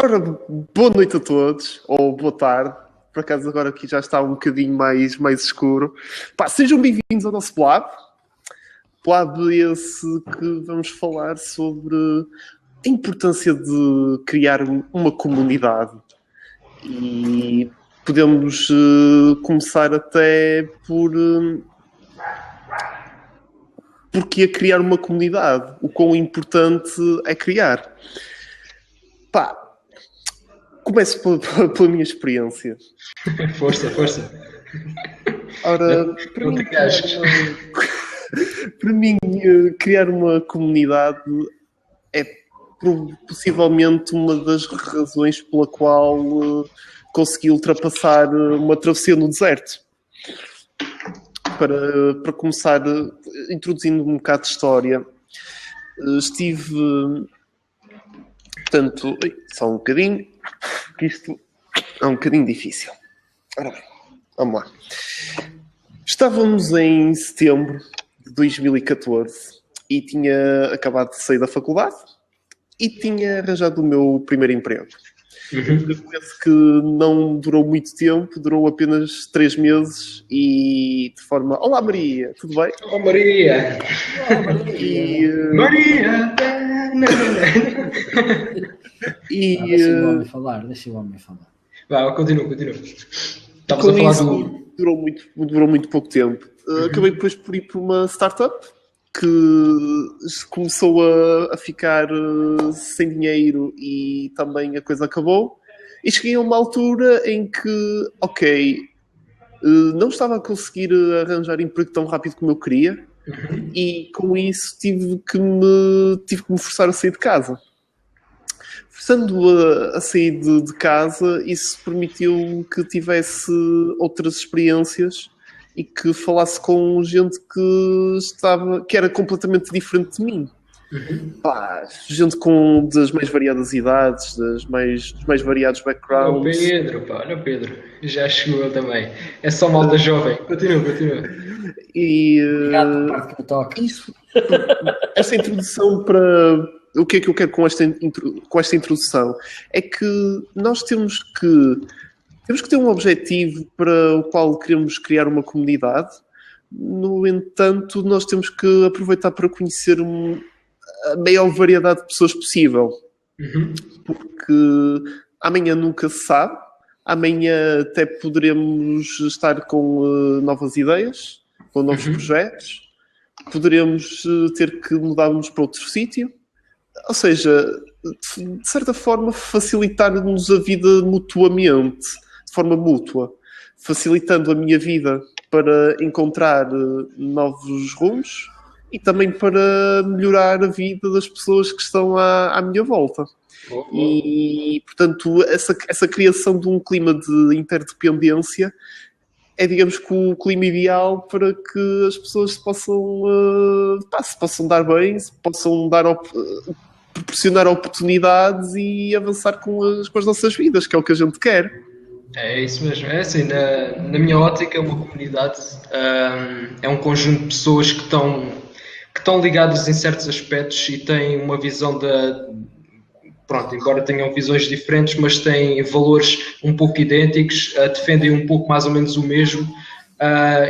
Ora, boa noite a todos, ou boa tarde. Por acaso agora aqui já está um bocadinho mais escuro. Pá, sejam bem-vindos ao nosso Plab. Plab esse que vamos falar sobre a importância de criar uma comunidade. E podemos começar até por... porque a criar uma comunidade. O quão importante é criar. Pá, começo pela minha experiência. Força. Ora, para mim, criar uma comunidade é possivelmente uma das razões pela qual consegui ultrapassar uma travessia no deserto. Para começar, introduzindo um bocado de história, estive... Portanto, só um bocadinho, que isto é um bocadinho difícil. Ora bem, vamos lá. Estávamos em setembro de 2014 e tinha acabado de sair da faculdade e tinha arranjado o meu primeiro emprego. Parece que não durou muito tempo, durou apenas 3 meses e de forma... Olá Maria, tudo bem? Oh Maria! Maria! Deixa o homem falar. Vá, continua. Estamos Com a falar isso, durou muito pouco tempo. Acabei depois por ir para uma startup que começou a ficar sem dinheiro e também a coisa acabou. E cheguei a uma altura em que, não estava a conseguir arranjar emprego tão rápido como eu queria. E com isso tive que me forçar a sair de casa. Forçando a sair de casa, isso permitiu que tivesse outras experiências e que falasse com gente que era completamente diferente de mim. Pá, gente das mais variadas idades, dos mais variados backgrounds. Olha o Pedro, já chegou ele também. É só malta jovem. Continua. E parte que me toca. esta introdução para... O que é que eu quero com esta introdução? É que nós temos que ter um objetivo para o qual queremos criar uma comunidade. No entanto, nós temos que aproveitar para conhecer a maior variedade de pessoas possível. Porque amanhã nunca se sabe. Amanhã até poderemos estar com novas ideias, com novos projetos. Poderemos ter que mudar-nos para outro sítio. Ou seja, de certa forma, facilitar-nos a vida mutuamente, de forma mútua, facilitando a minha vida para encontrar novos rumos e também para melhorar a vida das pessoas que estão à minha volta. E, portanto, essa criação de um clima de interdependência é, digamos, que o clima ideal para que as pessoas se possam dar bem, se possam proporcionar oportunidades e avançar com as nossas vidas, que é o que a gente quer. É isso mesmo. É assim, na minha ótica, uma comunidade é um conjunto de pessoas que estão ligadas em certos aspectos e têm uma visão embora tenham visões diferentes, mas têm valores um pouco idênticos, defendem um pouco mais ou menos o mesmo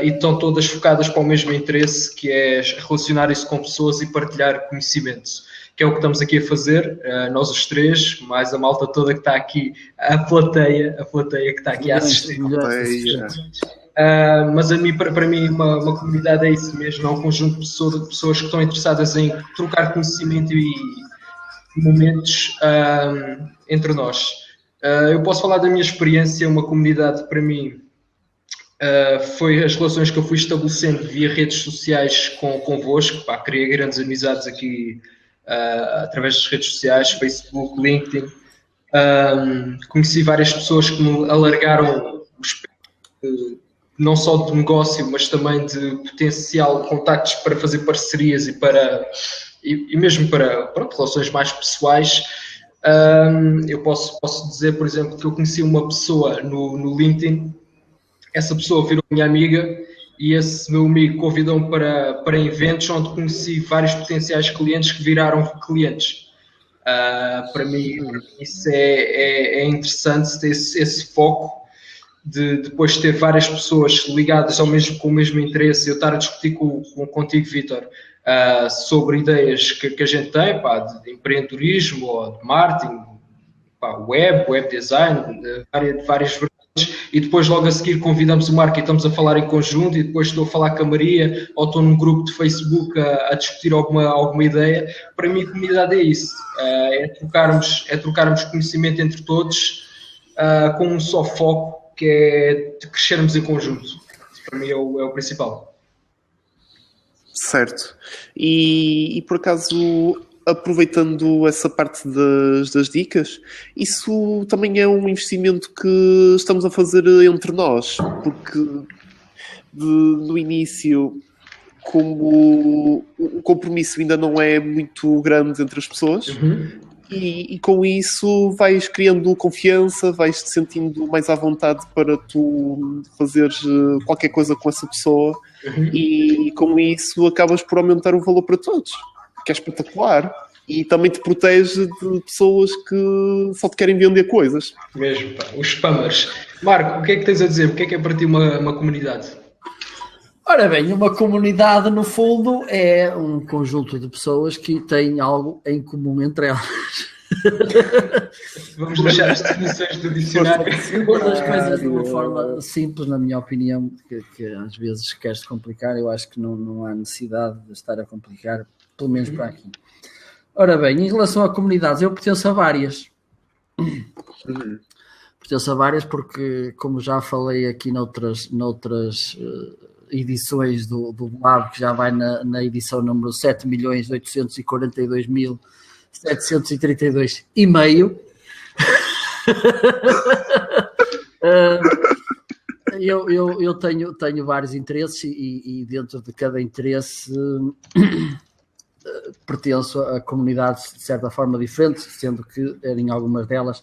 e estão todas focadas para o mesmo interesse, que é relacionar-se com pessoas e partilhar conhecimento, que é o que estamos aqui a fazer, nós os três, mais a malta toda que está aqui, a plateia que está aqui a assistir. Mas para mim uma comunidade é isso mesmo, é um conjunto de pessoas que estão interessadas em trocar conhecimento e momentos entre nós. Eu posso falar da minha experiência. Uma comunidade para mim foi as relações que eu fui estabelecendo via redes sociais convosco. Criei grandes amizades aqui através das redes sociais, Facebook, LinkedIn. Conheci várias pessoas que me alargaram o espectro, não só de negócio, mas também de potencial contactos para fazer parcerias e mesmo para relações mais pessoais. Eu posso dizer, por exemplo, que eu conheci uma pessoa no LinkedIn, essa pessoa virou minha amiga e esse meu amigo convidou-me para eventos onde conheci vários potenciais clientes que viraram clientes. Para mim, isso é interessante, ter esse foco de depois ter várias pessoas ligadas com o mesmo interesse. Eu estar a discutir contigo, Vítor, sobre ideias que a gente tem, de empreendedorismo ou de marketing, web design, várias vertentes, e depois logo a seguir convidamos o Marco e estamos a falar em conjunto, e depois estou a falar com a Maria, ou estou num grupo de Facebook a discutir alguma ideia. Para mim, a comunidade é isso, é trocarmos conhecimento entre todos, com um só foco, que é de crescermos em conjunto. Isso para mim é o principal. Certo. E por acaso, aproveitando essa parte das dicas, isso também é um investimento que estamos a fazer entre nós, porque no início, como o compromisso ainda não é muito grande entre as pessoas, e com isso vais criando confiança, vais te sentindo mais à vontade para tu fazeres qualquer coisa com essa pessoa, e com isso acabas por aumentar o valor para todos, que é espetacular. E também te protege de pessoas que só te querem vender coisas. Mesmo, os spammers. Marco, o que é que tens a dizer? O que é para ti uma comunidade? Ora bem, uma comunidade, no fundo, é um conjunto de pessoas que têm algo em comum entre elas. Vamos deixar as definições do dicionário. Uma das coisas de uma forma simples, na minha opinião, que às vezes queres complicar, eu acho que não há necessidade de estar a complicar, pelo menos para aqui. Ora bem, em relação a comunidades, eu pertenço a várias. Pertenço a várias porque, como já falei aqui noutras edições do Lab, que já vai na edição número 7.842.732,5, eu tenho vários interesses e dentro de cada interesse pertenço a comunidades de certa forma diferentes, sendo que em algumas delas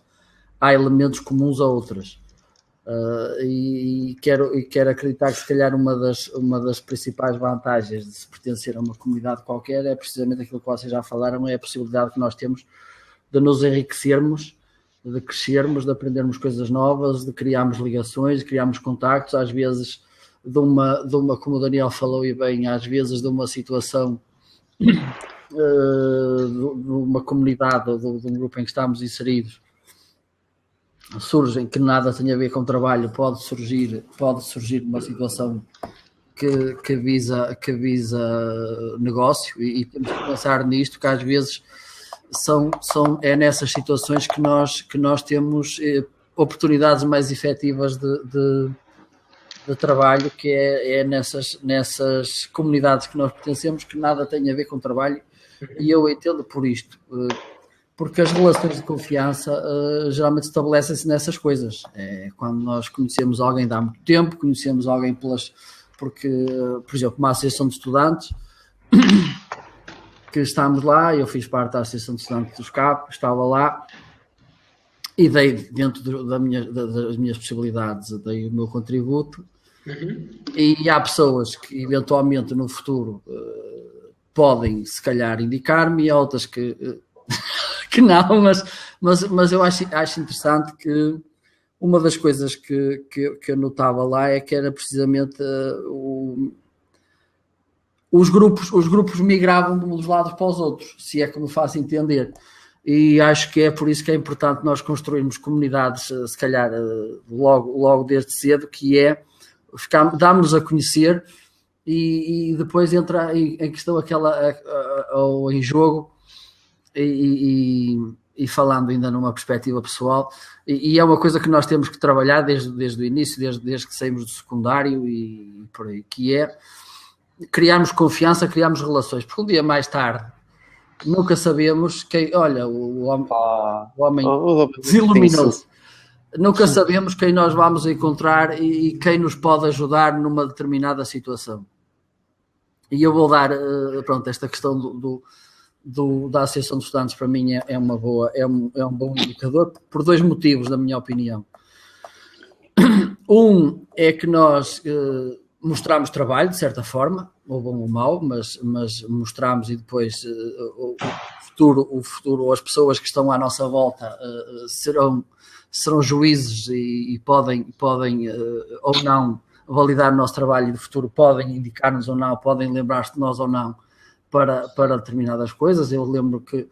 há elementos comuns a outras. E quero acreditar que se calhar uma das principais vantagens de se pertencer a uma comunidade qualquer é precisamente aquilo que vocês já falaram, é a possibilidade que nós temos de nos enriquecermos, de crescermos, de aprendermos coisas novas, de criarmos ligações, de criarmos contactos, às vezes de uma, como o Daniel falou e bem, às vezes de uma situação de uma comunidade ou de um grupo em que estamos inseridos, surgem que nada tem a ver com trabalho, pode surgir uma situação que visa negócio, e temos que pensar nisto, que às vezes é nessas situações que nós temos oportunidades mais efetivas de trabalho, que é nessas comunidades que nós pertencemos, que nada tem a ver com trabalho, e eu entendo por isto, porque as relações de confiança geralmente estabelecem-se nessas coisas. É quando nós conhecemos alguém de há muito tempo, conhecemos alguém porque, por exemplo, uma associação de estudantes, que estamos lá, eu fiz parte da associação de estudantes dos CAP, estava lá, e dei, dentro das minhas possibilidades, dei o meu contributo, e há pessoas que eventualmente no futuro podem se calhar indicar-me, e há outras que não, mas eu acho interessante que uma das coisas que eu notava lá é que era precisamente os grupos migravam de uns lados para os outros, se é que me faço entender. E acho que é por isso que é importante nós construirmos comunidades, se calhar logo desde cedo, que é darmos-nos a conhecer, e depois entra em questão ou em jogo, e falando ainda numa perspectiva pessoal, e é uma coisa que nós temos que trabalhar desde o início, desde que saímos do secundário e por aí, que é criarmos confiança, criarmos relações, porque um dia mais tarde nunca sabemos quem, olha, o homem desiluminou-se. Nunca sabemos quem nós vamos encontrar e quem nos pode ajudar numa determinada situação. E eu vou dar, esta questão da Associação de Estudantes, para mim é um bom indicador, por dois motivos, na minha opinião. Um é que nós mostramos trabalho, de certa forma, ou bom ou mau, mas mostramos, e depois futuro, as pessoas que estão à nossa volta serão juízes e podem ou não validar o nosso trabalho do futuro, podem indicar-nos ou não, podem lembrar-se de nós ou não para determinadas coisas. Eu lembro que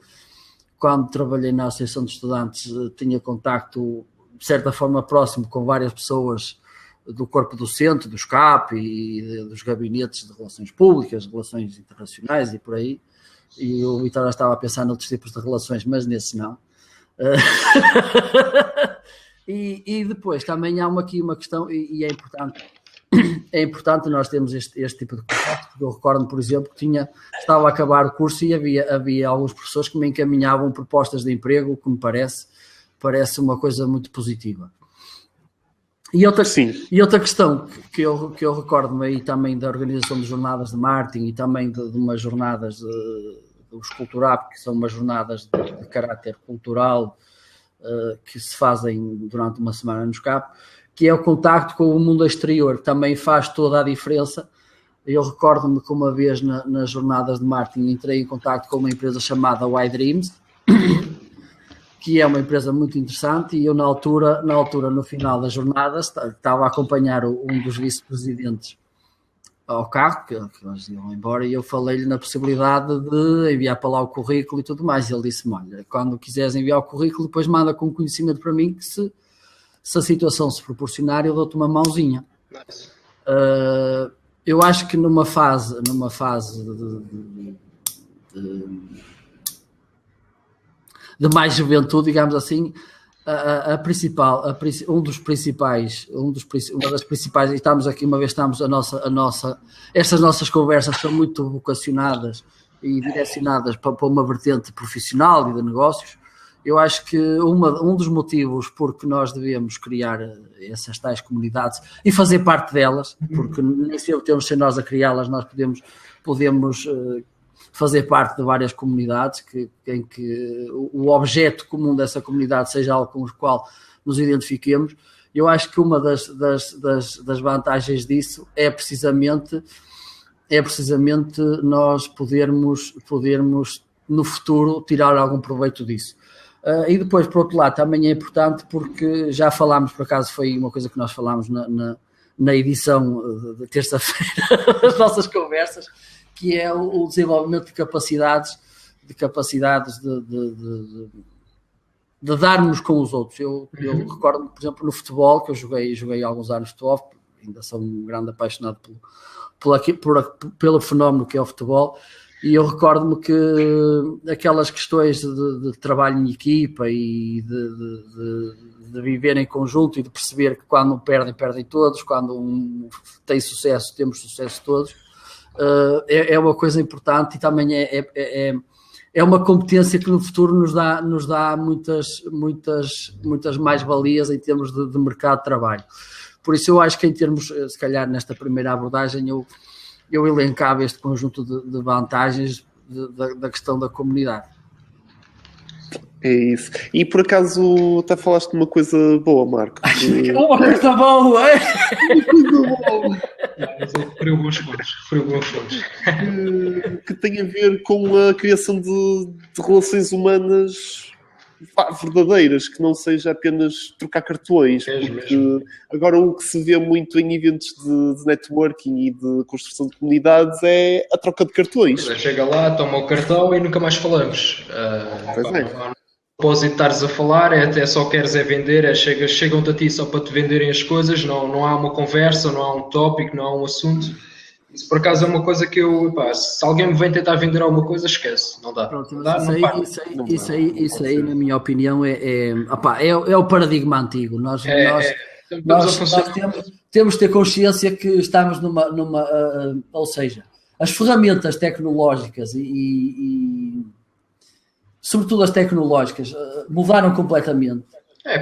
quando trabalhei na Associação de Estudantes tinha contacto de certa forma próximo com várias pessoas do corpo docente, do SCAP e dos gabinetes de relações públicas, relações internacionais e por aí, e o Vitória estava a pensar noutros tipos de relações, mas nesse não. E depois também há aqui uma questão, e é importante nós termos este tipo de contato, porque eu recordo, por exemplo, que estava a acabar o curso e havia alguns professores que me encaminhavam propostas de emprego, o que me parece uma coisa muito positiva. E outra questão que eu recordo-me aí também da organização de jornadas de marketing e também de umas jornadas do Esculturap, que são umas jornadas de caráter cultural que se fazem durante uma semana no SCAP, que é o contacto com o mundo exterior, que também faz toda a diferença. Eu recordo-me que uma vez nas jornadas de marketing entrei em contacto com uma empresa chamada Y-Dreams, que é uma empresa muito interessante, e eu na altura, no final das jornadas, estava a acompanhar um dos vice-presidentes ao carro, que eles iam embora, e eu falei-lhe na possibilidade de enviar para lá o currículo e tudo mais, e ele disse-me, olha, quando quiseres enviar o currículo, depois manda com conhecimento para mim, que se a situação se proporcionar, eu dou-te uma mãozinha. Nice. Eu acho que numa fase de mais juventude, digamos assim, uma das principais, e estamos aqui uma vez, estas nossas conversas são muito vocacionadas e direcionadas para uma vertente profissional e de negócios. Eu acho que um dos motivos porque nós devemos criar essas tais comunidades e fazer parte delas, porque nem sempre temos de ser nós a criá-las, nós podemos fazer parte de várias comunidades em que o objeto comum dessa comunidade seja algo com o qual nos identifiquemos. Eu acho que uma das vantagens disso é precisamente nós podermos no futuro tirar algum proveito disso. E depois, por outro lado, também é importante porque já falámos, por acaso foi uma coisa que nós falámos na edição de terça-feira das nossas conversas, que é o desenvolvimento de capacidades de darmos com os outros. Eu recordo, por exemplo, no futebol, que eu joguei alguns anos de futebol, ainda sou um grande apaixonado pelo fenómeno que é o futebol, e eu recordo-me que aquelas questões de trabalho em equipa e de viver em conjunto e de perceber que quando perdem todos, quando um tem sucesso, temos sucesso todos, é uma coisa importante e também é uma competência que no futuro nos dá muitas mais-valias em termos de mercado de trabalho. Por isso eu acho que em termos, se calhar nesta primeira abordagem, eu elencava este conjunto de vantagens da questão da comunidade. É isso. E por acaso até falaste de uma coisa boa, Marco. Uma coisa boa, é? Referiu bons fontes. Que tem a ver com a criação de relações humanas verdadeiras, que não seja apenas trocar cartões, porque agora o que se vê muito em eventos de networking e de construção de comunidades é a troca de cartões. Chega lá, toma o cartão e nunca mais falamos. Após estares a falar, até só queres vender, chegam-te a ti só para te venderem as coisas, não há uma conversa, não há um tópico, não há um assunto. Isso por acaso é uma coisa que se alguém me vem tentar vender alguma coisa, esquece, não dá. Pronto, isso aí, na minha opinião, é o paradigma antigo. Nós temos de ter consciência que estamos ou seja, as ferramentas tecnológicas e sobretudo as tecnológicas, mudaram completamente.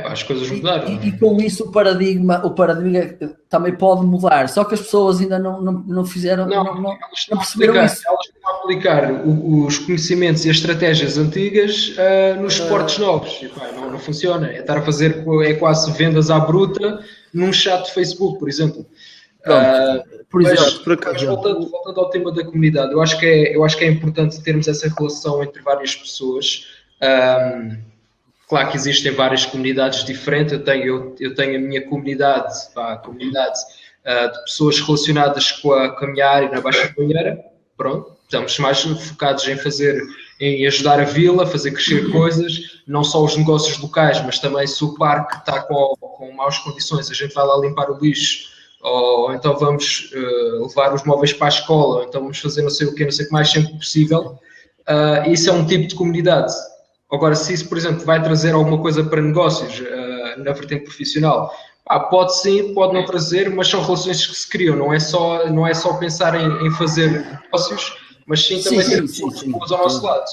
As coisas mudaram. E com isso o paradigma também pode mudar, só que as pessoas ainda não fizeram, não perceberam isso. Elas estão a aplicar os conhecimentos e as estratégias antigas nos esportes novos. Não funciona. É estar a fazer quase vendas à bruta num chat de Facebook, por exemplo. Pronto, por exemplo, mas voltando ao tema da comunidade, eu acho que é importante termos essa relação entre várias pessoas. Claro que existem várias comunidades diferentes. Eu tenho a minha comunidade, a comunidade de pessoas relacionadas com a minha área na Baixa Banheira. Pronto, estamos mais focados em ajudar a vila, fazer crescer coisas, não só os negócios locais, mas também se o parque está com maus condições, a gente vai lá limpar o lixo, ou então vamos levar os móveis para a escola, ou então vamos fazer não sei o que mais, sempre possível. Isso é um tipo de comunidade. Agora, se isso, por exemplo, vai trazer alguma coisa para negócios na vertente profissional, pode sim, pode não trazer, mas são relações que se criam, não é só pensar em fazer negócios, mas sim também ter pessoas ao nosso lado.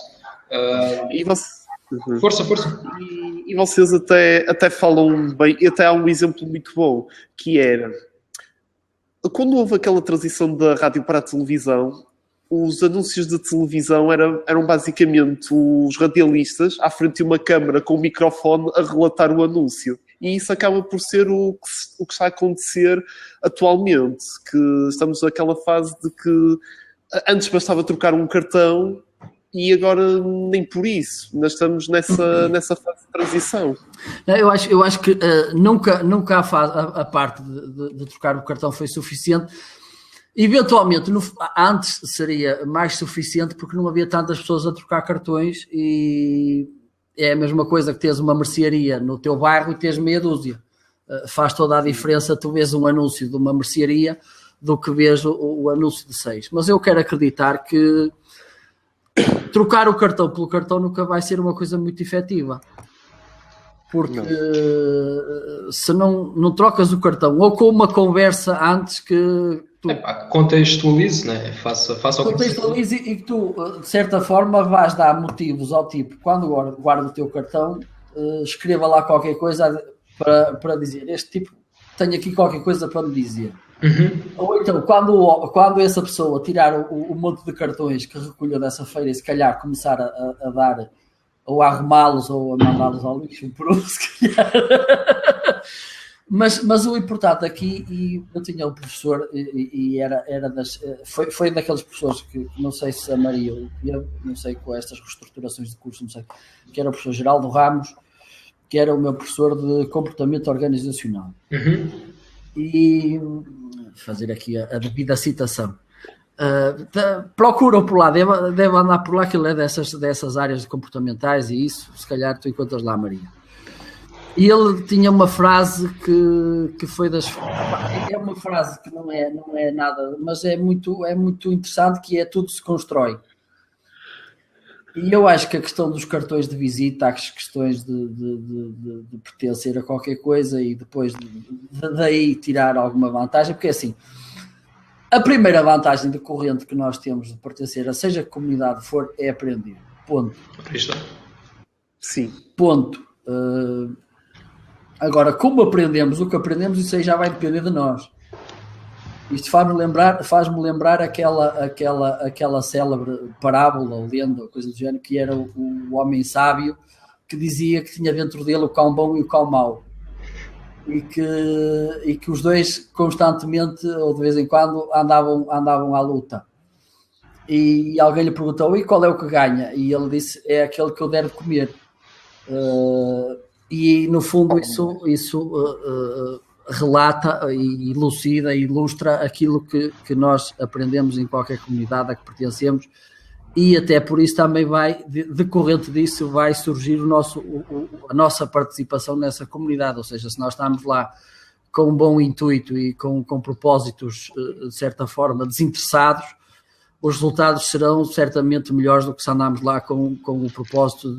Força. E vocês até falam bem, e até há um exemplo muito bom, que era, quando houve aquela transição da rádio para a televisão, os anúncios de televisão eram basicamente os radialistas à frente de uma câmara com um microfone a relatar o anúncio. E isso acaba por ser o que está a acontecer atualmente, que estamos naquela fase de que antes bastava trocar um cartão e agora nem por isso. Nós estamos nessa fase de transição. Eu acho que nunca a parte de trocar o cartão foi suficiente. Eventualmente, antes seria mais suficiente porque não havia tantas pessoas a trocar cartões e é a mesma coisa que teres uma mercearia no teu bairro e teres meia dúzia. Faz toda a diferença tu vês um anúncio de uma mercearia do que vês o anúncio de 6. Mas eu quero acreditar que trocar o cartão pelo cartão nunca vai ser uma coisa muito efetiva. Porque se não trocas o cartão ou com uma conversa antes que contextualize, né? Faça o contextualize e que tu, de certa forma, vais dar motivos ao tipo, quando guarda o teu cartão, escreva lá qualquer coisa para dizer, este tipo tem aqui qualquer coisa para me dizer. Ou então, quando essa pessoa tirar o monte de cartões que recolheu dessa feira e se calhar começar a dar ou a arrumá-los ou a mandá-los ao lixo, por um, se calhar. Mas o importante aqui, e eu tinha um professor e era foi daqueles professores que não sei se a Maria, eu não sei com estas reestruturações de curso, não sei, que era o professor Geraldo Ramos, que era o meu professor de comportamento organizacional. E fazer aqui a devida citação. Procuram por lá, deve andar por lá, que ele é dessas áreas comportamentais e isso, se calhar tu encontras lá, Maria. E ele tinha uma frase que foi das... É uma frase que não é nada, mas é muito interessante, que é tudo se constrói. E eu acho que a questão dos cartões de visita, as questões de pertencer a qualquer coisa e depois daí tirar alguma vantagem, porque assim, a primeira vantagem decorrente que nós temos de pertencer a seja que comunidade for é aprender. Ponto. Sim. Ponto. Agora, como aprendemos o que aprendemos, isso aí já vai depender de nós. Isto faz-me lembrar aquela célebre parábola, ou lenda, ou coisa do género, que era o homem sábio que dizia que tinha dentro dele o cão bom e o cão mau. E que os dois constantemente, ou de vez em quando, andavam à luta. E alguém lhe perguntou, e qual é o que ganha? E ele disse, é aquele que eu der de comer. E no fundo isso relata e elucida e ilustra aquilo que nós aprendemos em qualquer comunidade a que pertencemos, e até por isso também decorrente disso vai surgir a nossa participação nessa comunidade, ou seja, se nós estamos lá com um bom intuito e com propósitos de certa forma desinteressados, os resultados serão certamente melhores do que se andarmos lá com o propósito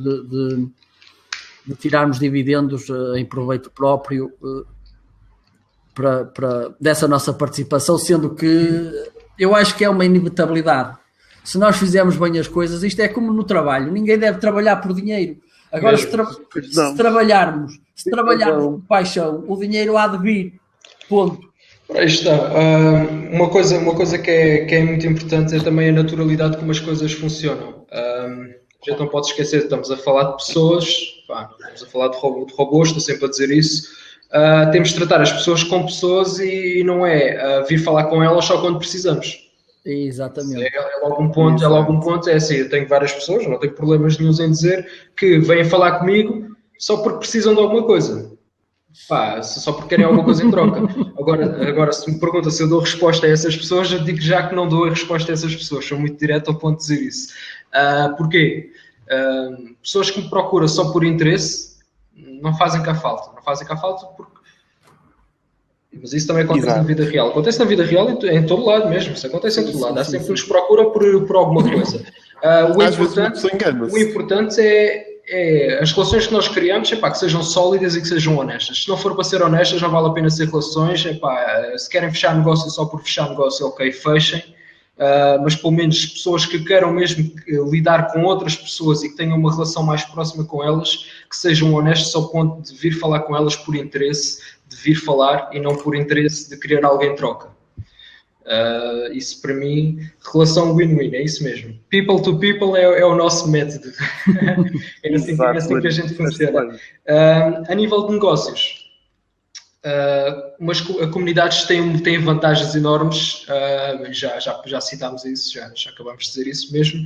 de tirarmos dividendos em proveito próprio dessa nossa participação, sendo que eu acho que é uma inevitabilidade. Se nós fizermos bem as coisas, isto é como no trabalho, ninguém deve trabalhar por dinheiro. Agora, se trabalharmos por paixão, o dinheiro há de vir. Ponto. Aí está. Uma coisa que é muito importante é também a naturalidade como as coisas funcionam. A gente não pode esquecer, estamos a falar de pessoas, estamos a falar de robôs, estou sempre a dizer isso. temos de tratar as pessoas como pessoas e não é vir falar com elas só quando precisamos. Exatamente. É logo um ponto, é assim, eu tenho várias pessoas, não tenho problemas nenhum em dizer, que vêm falar comigo só porque precisam de alguma coisa. Pá, só porque querem alguma coisa em troca. Agora, se me pergunta se eu dou resposta a essas pessoas, eu digo já que não dou a resposta a essas pessoas. Sou muito direto ao ponto de dizer isso. Porquê? Pessoas que me procuram só por interesse não fazem cá falta. Não fazem cá falta porque... Mas isso também acontece na vida real. Acontece na vida real em todo lado mesmo. Isso acontece em todo lado. Há sempre que nos procuram por alguma coisa. O importante é as relações que nós criamos, que sejam sólidas e que sejam honestas. Se não for para ser honestas, não vale a pena ser relações. Se querem fechar negócio só por fechar negócio, ok, fechem. Mas pelo menos pessoas que queiram mesmo lidar com outras pessoas e que tenham uma relação mais próxima com elas, que sejam honestas ao ponto de vir falar com elas por interesse, de vir falar e não por interesse de querer algo em troca. Isso para mim, relação win-win, é isso mesmo. People to people é o nosso método. É assim que a gente funciona. A nível de negócios, mas comunidades têm vantagens enormes, já citámos isso, já acabamos de dizer isso mesmo.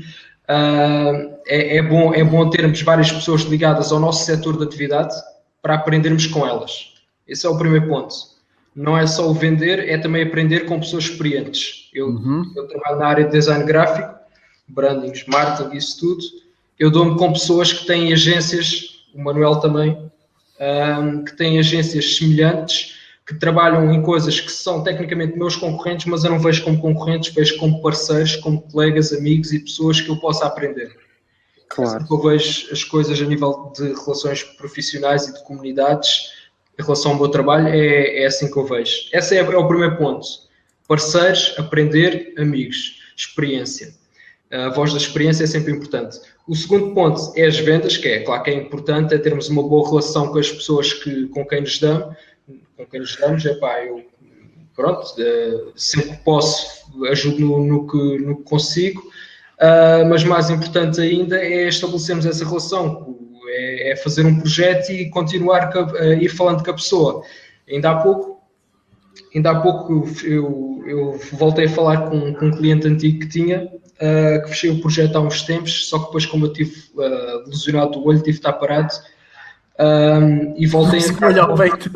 É bom termos várias pessoas ligadas ao nosso setor de atividade para aprendermos com elas. Esse é o primeiro ponto. Não é só o vender, é também aprender com pessoas experientes. Eu trabalho na área de design gráfico, brandings, marketing, isso tudo. Eu dou-me com pessoas que têm agências, o Manuel também, que têm agências semelhantes, que trabalham em coisas que são tecnicamente meus concorrentes, mas eu não vejo como concorrentes, vejo como parceiros, como colegas, amigos e pessoas que eu possa aprender. Claro. Assim que eu vejo as coisas a nível de relações profissionais e de comunidades, em relação ao meu trabalho, é assim que eu vejo. Esse é o primeiro ponto. Parceiros, aprender, amigos, experiência. A voz da experiência é sempre importante. O segundo ponto é as vendas, que é claro que é importante, é termos uma boa relação com as pessoas com quem nos damos. Sempre que posso, ajudo no que consigo, mas mais importante ainda é estabelecermos essa relação, é fazer um projeto e continuar a ir falando com a pessoa. Ainda há pouco eu voltei a falar com um cliente antigo que tinha, que fechei o projeto há uns tempos, só que depois, como eu tive lesionado do olho, tive de estar parado, e voltei a... Com o olho ao peito.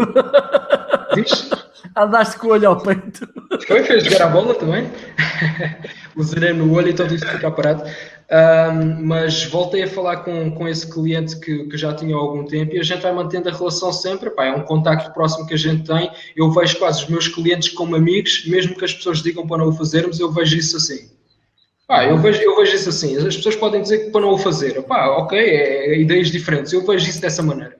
Diz? Andaste com o olho ao peito. Fez jogar a bola também. Lesionei no olho, então tive de ficar parado. Mas voltei a falar com esse cliente que já tinha há algum tempo e a gente vai mantendo a relação sempre. É um contacto próximo que a gente tem. Eu vejo quase os meus clientes como amigos, mesmo que as pessoas digam para não o fazermos, eu vejo isso assim. Eu vejo isso assim. As pessoas podem dizer que para não o fazer. Ok, é ideias diferentes. Eu vejo isso dessa maneira.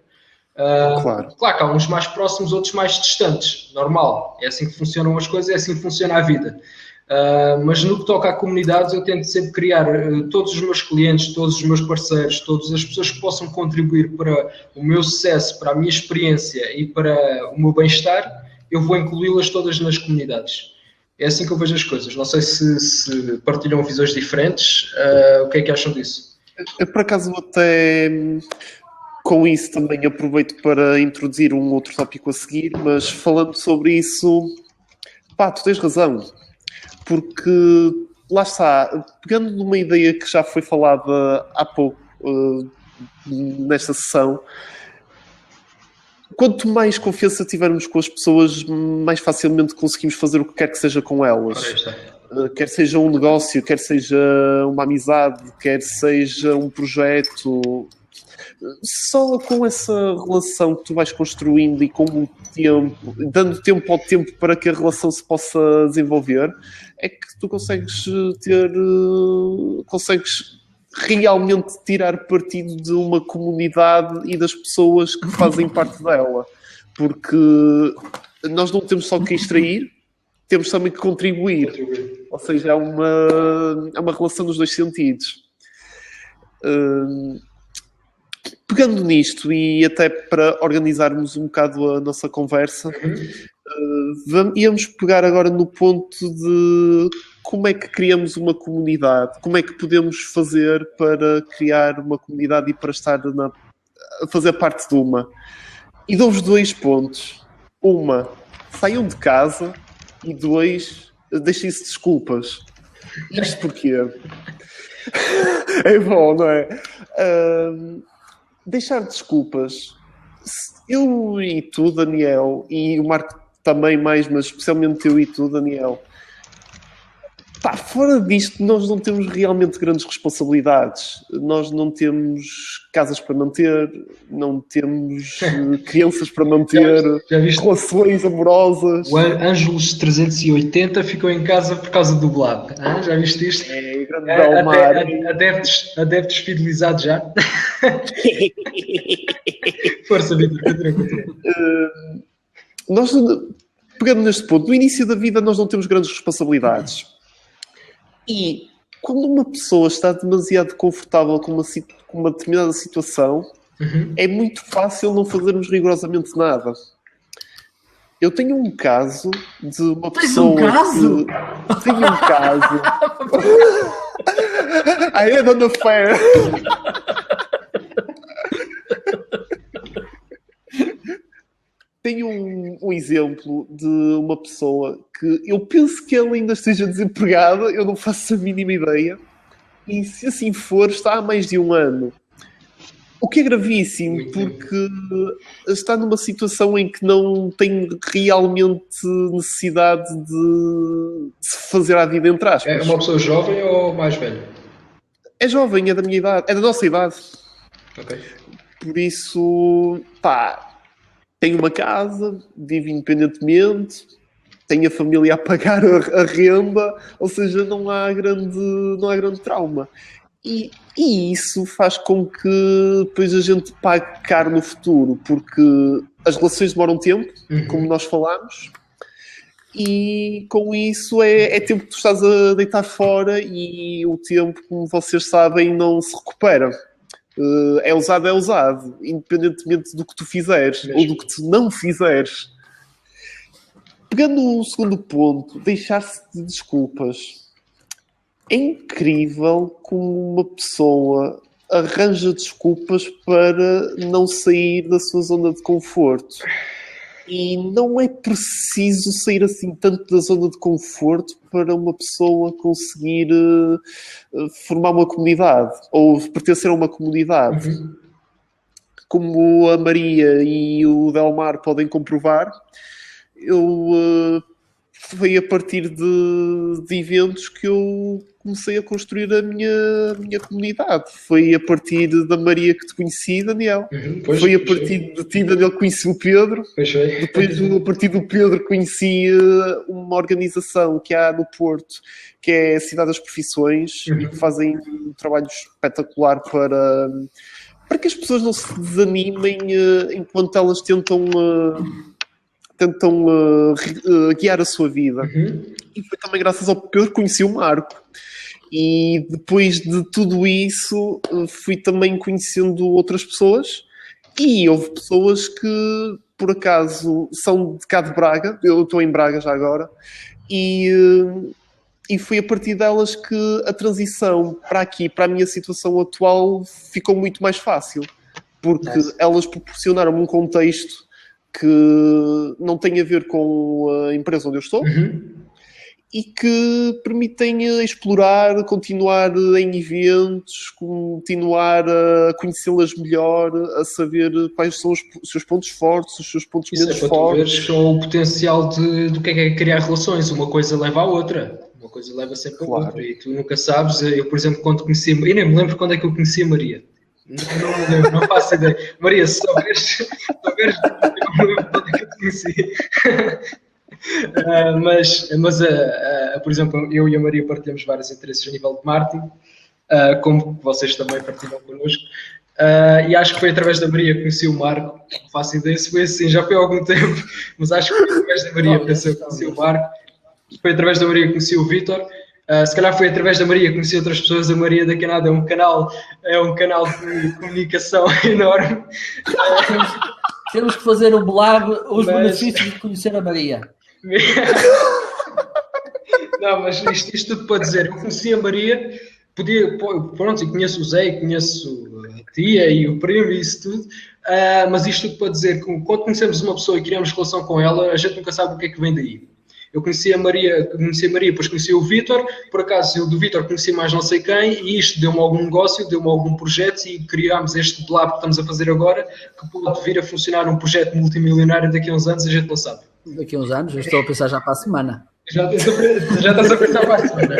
Claro que há uns mais próximos, outros mais distantes. Normal. É assim que funcionam as coisas, é assim que funciona a vida. Mas no que toca a comunidades, eu tento sempre criar todos os meus clientes, todos os meus parceiros, todas as pessoas que possam contribuir para o meu sucesso, para a minha experiência e para o meu bem-estar, eu vou incluí-las todas nas comunidades. É assim que eu vejo as coisas. Não sei se partilham visões diferentes. O que é que acham disso? Eu, por acaso, até com isso também aproveito para introduzir um outro tópico a seguir, mas falando sobre isso, tu tens razão. Porque, lá está, pegando numa ideia que já foi falada há pouco nesta sessão, quanto mais confiança tivermos com as pessoas, mais facilmente conseguimos fazer o que quer que seja com elas. Quer seja um negócio, quer seja uma amizade, quer seja um projeto. Só com essa relação que tu vais construindo e com o tempo, dando tempo ao tempo para que a relação se possa desenvolver, é que tu consegues realmente tirar partido de uma comunidade e das pessoas que fazem parte dela. Porque nós não temos só que extrair, temos também que contribuir. Ou seja, é uma relação nos dois sentidos. Pegando nisto e até para organizarmos um bocado a nossa conversa, íamos pegar agora no ponto de como é que criamos uma comunidade, como é que podemos fazer para criar uma comunidade e para estar a fazer parte de uma. E dou-vos 2 pontos. 1, saiam de casa. E 2, deixem-se desculpas. Isto porquê? É bom, não é? Deixar desculpas. Eu e tu, Daniel, e o Marco também mais, mas especialmente eu e tu, Daniel, pá, fora disto, nós não temos realmente grandes responsabilidades. Nós não temos casas para manter, não temos crianças para manter, Já viste? relações amorosas. O Ângelos 380 ficou em casa por causa do Blab. Já viste isto? É, grande Belmar. Adeptos fidelizados já. Força, Vitor. Nós, pegando neste ponto, no início da vida nós não temos grandes responsabilidades. E quando uma pessoa está demasiado confortável com uma determinada situação, é muito fácil não fazermos rigorosamente nada. Eu tenho um caso de uma pessoa... um caso? Tenho um caso. I had an affair. Tenho um exemplo de uma pessoa que eu penso que ela ainda esteja desempregada, eu não faço a mínima ideia, e se assim for, está há mais de 1 ano. O que é gravíssimo, porque está numa situação em que não tem realmente necessidade de se fazer à vida, entre aspas. É uma pessoa jovem ou mais velha? É jovem, é da minha idade, é da nossa idade. Ok. Por isso, pá... Tenho uma casa, vivo independentemente, tenho a família a pagar a renda, ou seja, não há grande trauma. E isso faz com que depois a gente pague caro no futuro, porque as relações demoram tempo, como nós falámos, e com isso é tempo que tu estás a deitar fora e o tempo, como vocês sabem, não se recupera. É usado, independentemente do que tu fizeres ou do que tu não fizeres. Pegando o segundo ponto, deixar-se de desculpas. É incrível como uma pessoa arranja desculpas para não sair da sua zona de conforto. E não é preciso sair assim tanto da zona de conforto para uma pessoa conseguir formar uma comunidade ou pertencer a uma comunidade. Como a Maria e o Delmar podem comprovar, foi a partir de eventos que eu comecei a construir a minha comunidade. Foi a partir da Maria que te conheci, Daniel. Foi a partir de ti, Daniel, que conheci o Pedro. Depois, a partir do Pedro, conheci uma organização que há no Porto, que é a Cidade das Profissões, e que fazem um trabalho espetacular para que as pessoas não se desanimem enquanto elas tentam guiar a sua vida. E foi também graças ao Pedro que conheci o Marco. E depois de tudo isso, fui também conhecendo outras pessoas. E houve pessoas que, por acaso, são de cá de Braga. Eu estou em Braga já agora. E foi a partir delas que a transição para aqui, para a minha situação atual, ficou muito mais fácil. Porque elas proporcionaram-me um contexto que não tem a ver com a empresa onde eu estou e que permitem explorar, continuar em eventos, continuar a conhecê-las melhor, a saber quais são os seus pontos fortes, os seus pontos menos fortes. Tu veres só o potencial do que é criar relações. Uma coisa leva à outra. Uma coisa leva sempre a outra. E tu nunca sabes. Eu, por exemplo, quando conheci... Eu nem me lembro quando é que eu conheci a Maria. Não me lembro, não faço ideia. Maria, se souberes, eu não me lembro quando é que eu te conheci. Mas por exemplo, eu e a Maria partilhamos vários interesses a nível de marketing, como vocês também partilham connosco. E acho que foi através da Maria que conheci o Marco. Não faço ideia se foi assim, já foi há algum tempo, mas acho que foi através da Maria que conheci o Marco. Foi através da Maria que conheci o Vítor. Se calhar foi através da Maria que conheci outras pessoas. A Maria da Canadá é um canal de comunicação enorme. Temos que fazer o blog, os benefícios de conhecer a Maria. Não, mas isto tudo para dizer, eu conheci a Maria pronto, e conheço o Zé, e conheço a tia e o primo e isso tudo, mas isto tudo para dizer que quando conhecemos uma pessoa e criamos relação com ela, a gente nunca sabe o que é que vem daí. Eu conheci a Maria, depois conheci o Vítor, por acaso eu do Vítor conheci mais não sei quem, e isto deu-me algum negócio, deu-me algum projeto, e criámos este Blab que estamos a fazer agora, que pode vir a funcionar um projeto multimilionário daqui a uns anos, a gente não sabe. Daqui a uns anos, eu estou a pensar já para a semana. Já estás a pensar para a semana.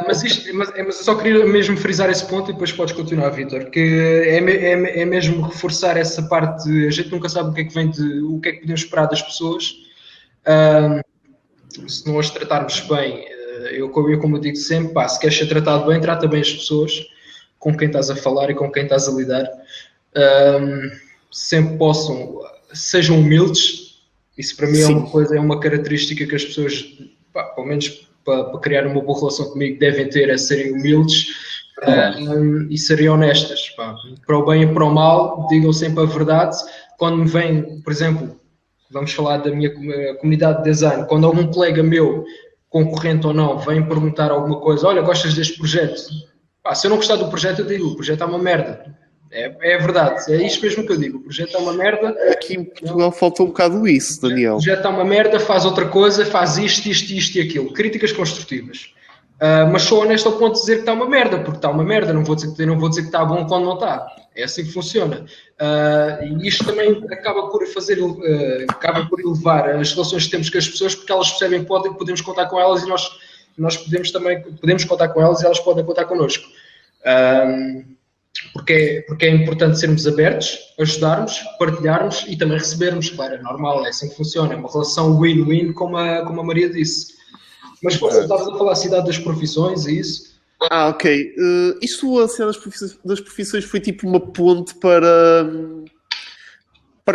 Mas eu só queria mesmo frisar esse ponto e depois podes continuar, Vítor, que é mesmo reforçar essa parte de a gente nunca sabe o que é que vem o que é que podemos esperar das pessoas. Se não as tratarmos bem, como eu digo sempre, se queres ser tratado bem, trata bem as pessoas com quem estás a falar e com quem estás a lidar. Sempre sejam humildes. Isso para mim é uma característica que as pessoas, pelo menos para criar uma boa relação comigo, devem ter, é serem humildes e serem honestas. Para o bem e para o mal, digam sempre a verdade. Quando me vem, por exemplo, vamos falar da minha comunidade de design, quando algum colega meu, concorrente ou não, vem perguntar alguma coisa, olha, gostas deste projeto? Se eu não gostar do projeto, eu digo, o projeto é uma merda. É verdade, é isto mesmo que eu digo, o projeto é uma merda. Aqui em Portugal falta um bocado isso, Daniel. O projeto é uma merda, faz outra coisa, faz isto e aquilo. Críticas construtivas. Mas sou honesto ao ponto de dizer que está uma merda, porque está uma merda, não vou dizer que está bom quando não está. É assim que funciona. E isto também acaba por elevar as relações que temos com as pessoas, porque elas percebem que podemos contar com elas e nós podemos contar com elas e elas podem contar connosco. Porque é importante sermos abertos, ajudarmos, partilharmos e também recebermos, claro, é normal, é assim que funciona, é uma relação win-win, como a Maria disse. Mas você estavas a falar a cidade das profissões e isso? Ok. Isto, a cidade das profissões, foi tipo uma ponte para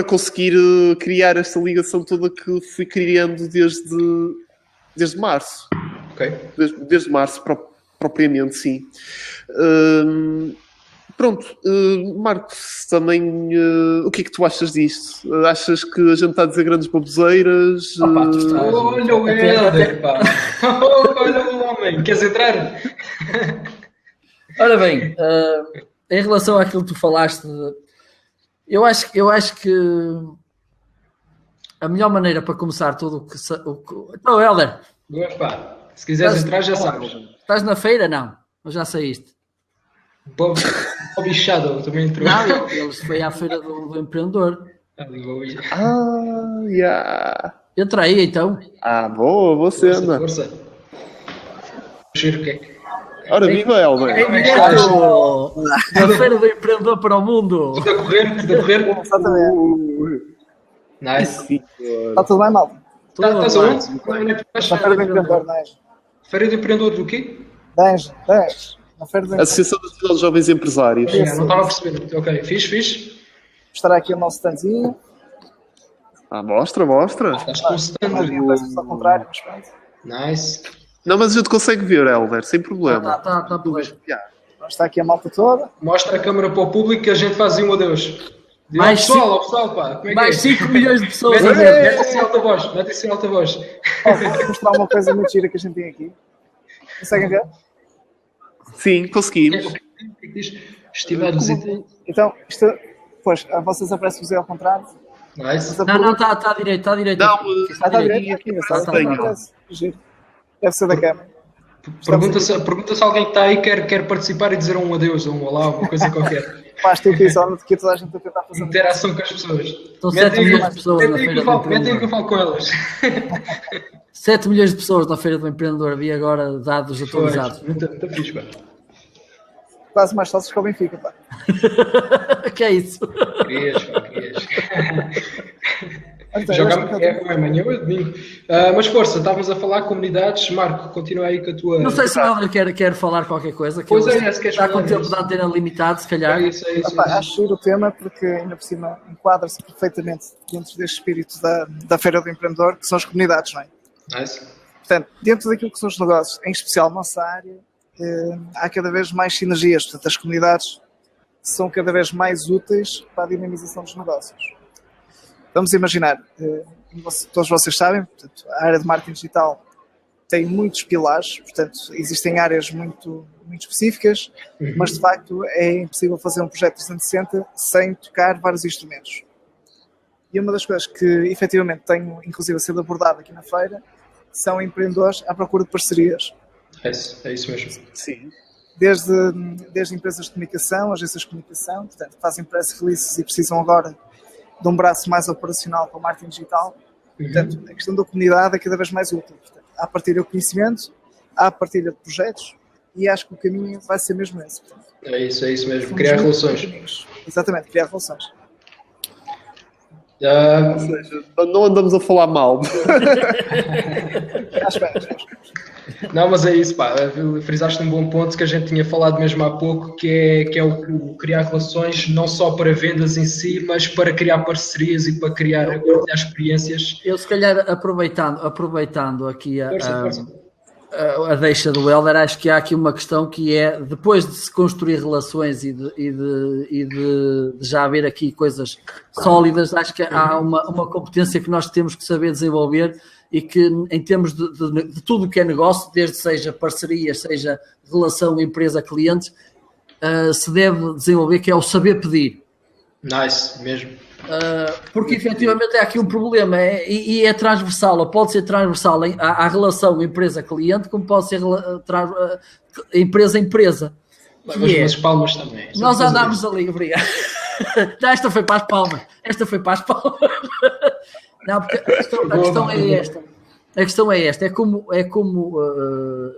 conseguir criar esta ligação toda que fui criando desde março. Ok. Desde março, propriamente, sim. Pronto, Marcos, também o que é que tu achas disto? Achas que a gente está a dizer grandes baboseiras? Olha o Helder, pá! Olha o homem, queres entrar? Ora bem, em relação àquilo que tu falaste, eu acho que a melhor maneira para começar tudo o que... Não, Helder! Boas, pá! Se quiseres entrar, já sabes. Estás na feira? Não. Ou já saíste? Bob Shadow também entrou. Não, eles foi à feira do empreendedor. Yeah. Entra aí, então. Boa cena. Força. Giro que é. Ora, viva Helder. Em direto da feira do empreendedor para o mundo. Tudo a correr. Exatamente. Nice. Está tudo bem, malta? Estás aonde? Na Feira do Empreendedor, Dães. Feira do Empreendedor do quê? Dães. Na Feira do Empreendedor. Associação Nacional de Jovens Empresários. Não estava a perceber. Ok, fixe. Estará aqui o nosso standzinho. Mostra. Estás com o stand. Ao contrário, mas pronto. Nice. Não, mas a gente consegue ver, Helder, sem problema. Está por aí. Está aqui a malta toda. Mostra a câmara para o público que a gente faz um adeus. Mais pessoal, pá. Como é que mais 5 milhões de pessoas a Mete ver. assim alta voz. Vou mostrar uma coisa muito gira que a gente tem aqui. Conseguem ver? Sim, conseguimos. O que é que diz? Estimado visitante. Então, isto, pois, a vocês aparece-vos ao contrário. Nice. Não, está direito. Não, Está direito aqui, Tá. Giro. Deve ser da câmara. Pergunta se alguém que está aí quer participar e dizer um adeus ou um olá, uma coisa qualquer. Faz este episódio de que toda a gente a tentar fazer. Interação com as pessoas. Estão 7 milhões de pessoas na feira do Metem que eu empreendedor. falo com elas. 7 milhões de pessoas na feira do empreendedor. Vi agora dados atualizados. Muito fixe, pá. Quase mais sócios que o Benfica, pá. Que é isso? Querias. Então, Jogamos amanhã ou é domingo. Mas força, estávamos a falar comunidades. Marco, continua aí com a tua... Não sei se o Helder quer falar qualquer coisa. Que Pois ele é, se queres está com falar o tempo disso. da antena limitado, se calhar. É isso. Acho giro o tema porque ainda por cima enquadra-se perfeitamente dentro deste espírito da Feira do Empreendedor, que são as comunidades, não é? Nice. Portanto, dentro daquilo que são os negócios, em especial na nossa área, há cada vez mais sinergias. Portanto, as comunidades são cada vez mais úteis para a dinamização dos negócios. Vamos imaginar, todos vocês sabem, portanto, a área de marketing digital tem muitos pilares, portanto, existem áreas muito específicas, mas de facto é impossível fazer um projeto 360 sem tocar vários instrumentos. E uma das coisas que efetivamente tenho, inclusive, sido abordada aqui na feira, são empreendedores à procura de parcerias. É isso mesmo. Sim. Desde empresas de comunicação, agências de comunicação, portanto, que fazem press releases e precisam agora de um braço mais operacional para o marketing digital. Portanto, a questão da comunidade é cada vez mais útil. Portanto, há a partilha de conhecimento, há a partilha de projetos e acho que o caminho vai ser mesmo esse. Portanto, é isso mesmo. Criar relações. Exatamente, criar relações. Ou seja, não andamos a falar mal. Acho bem. Não, mas é isso, pá. Frisaste um bom ponto que a gente tinha falado mesmo há pouco, que é o criar relações não só para vendas em si, mas para criar parcerias e para criar experiências. Eu, se calhar, aproveitando aqui a deixa do Helder, acho que há aqui uma questão que é, depois de se construir relações e de já haver aqui coisas sólidas, acho que há uma competência que nós temos que saber desenvolver e que, em termos de tudo o que é negócio, desde seja parcerias, seja relação empresa-cliente, se deve desenvolver, que é o saber pedir. Nice, mesmo. Porque efetivamente há aqui um problema e é transversal, ou pode ser transversal à relação empresa-cliente, como pode ser empresa-empresa. Mas as palmas também. Nós andámos ali, obrigado. Esta foi para as palmas. Não, porque a questão é esta. A questão é esta, é como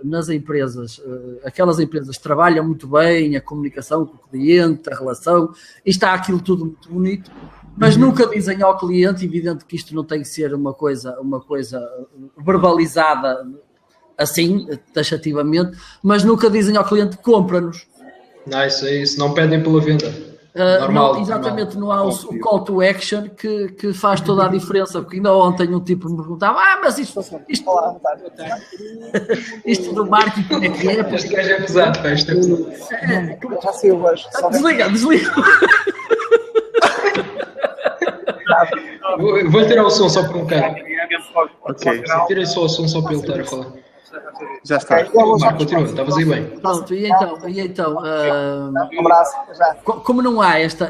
nas empresas, aquelas empresas trabalham muito bem a comunicação com o cliente, a relação, e está aquilo tudo muito bonito, mas nunca dizem ao cliente, evidente que isto não tem que ser uma coisa verbalizada assim, taxativamente, mas nunca dizem ao cliente, compra-nos. Nice, é isso, não pedem pela venda. Normal, não, exatamente, não há o call to action que faz toda a diferença, porque ainda ontem um tipo me perguntava, mas isto do marketing é que é? Este gajo é pesado, este é pesado. Já saiu hoje. Desliga. Vou tirar o som só por um bocado. Ok. Tirei só o som só para ele estar a falar. Já está. Continua, estavas aí bem. Pronto, e então um abraço, já. Como não há este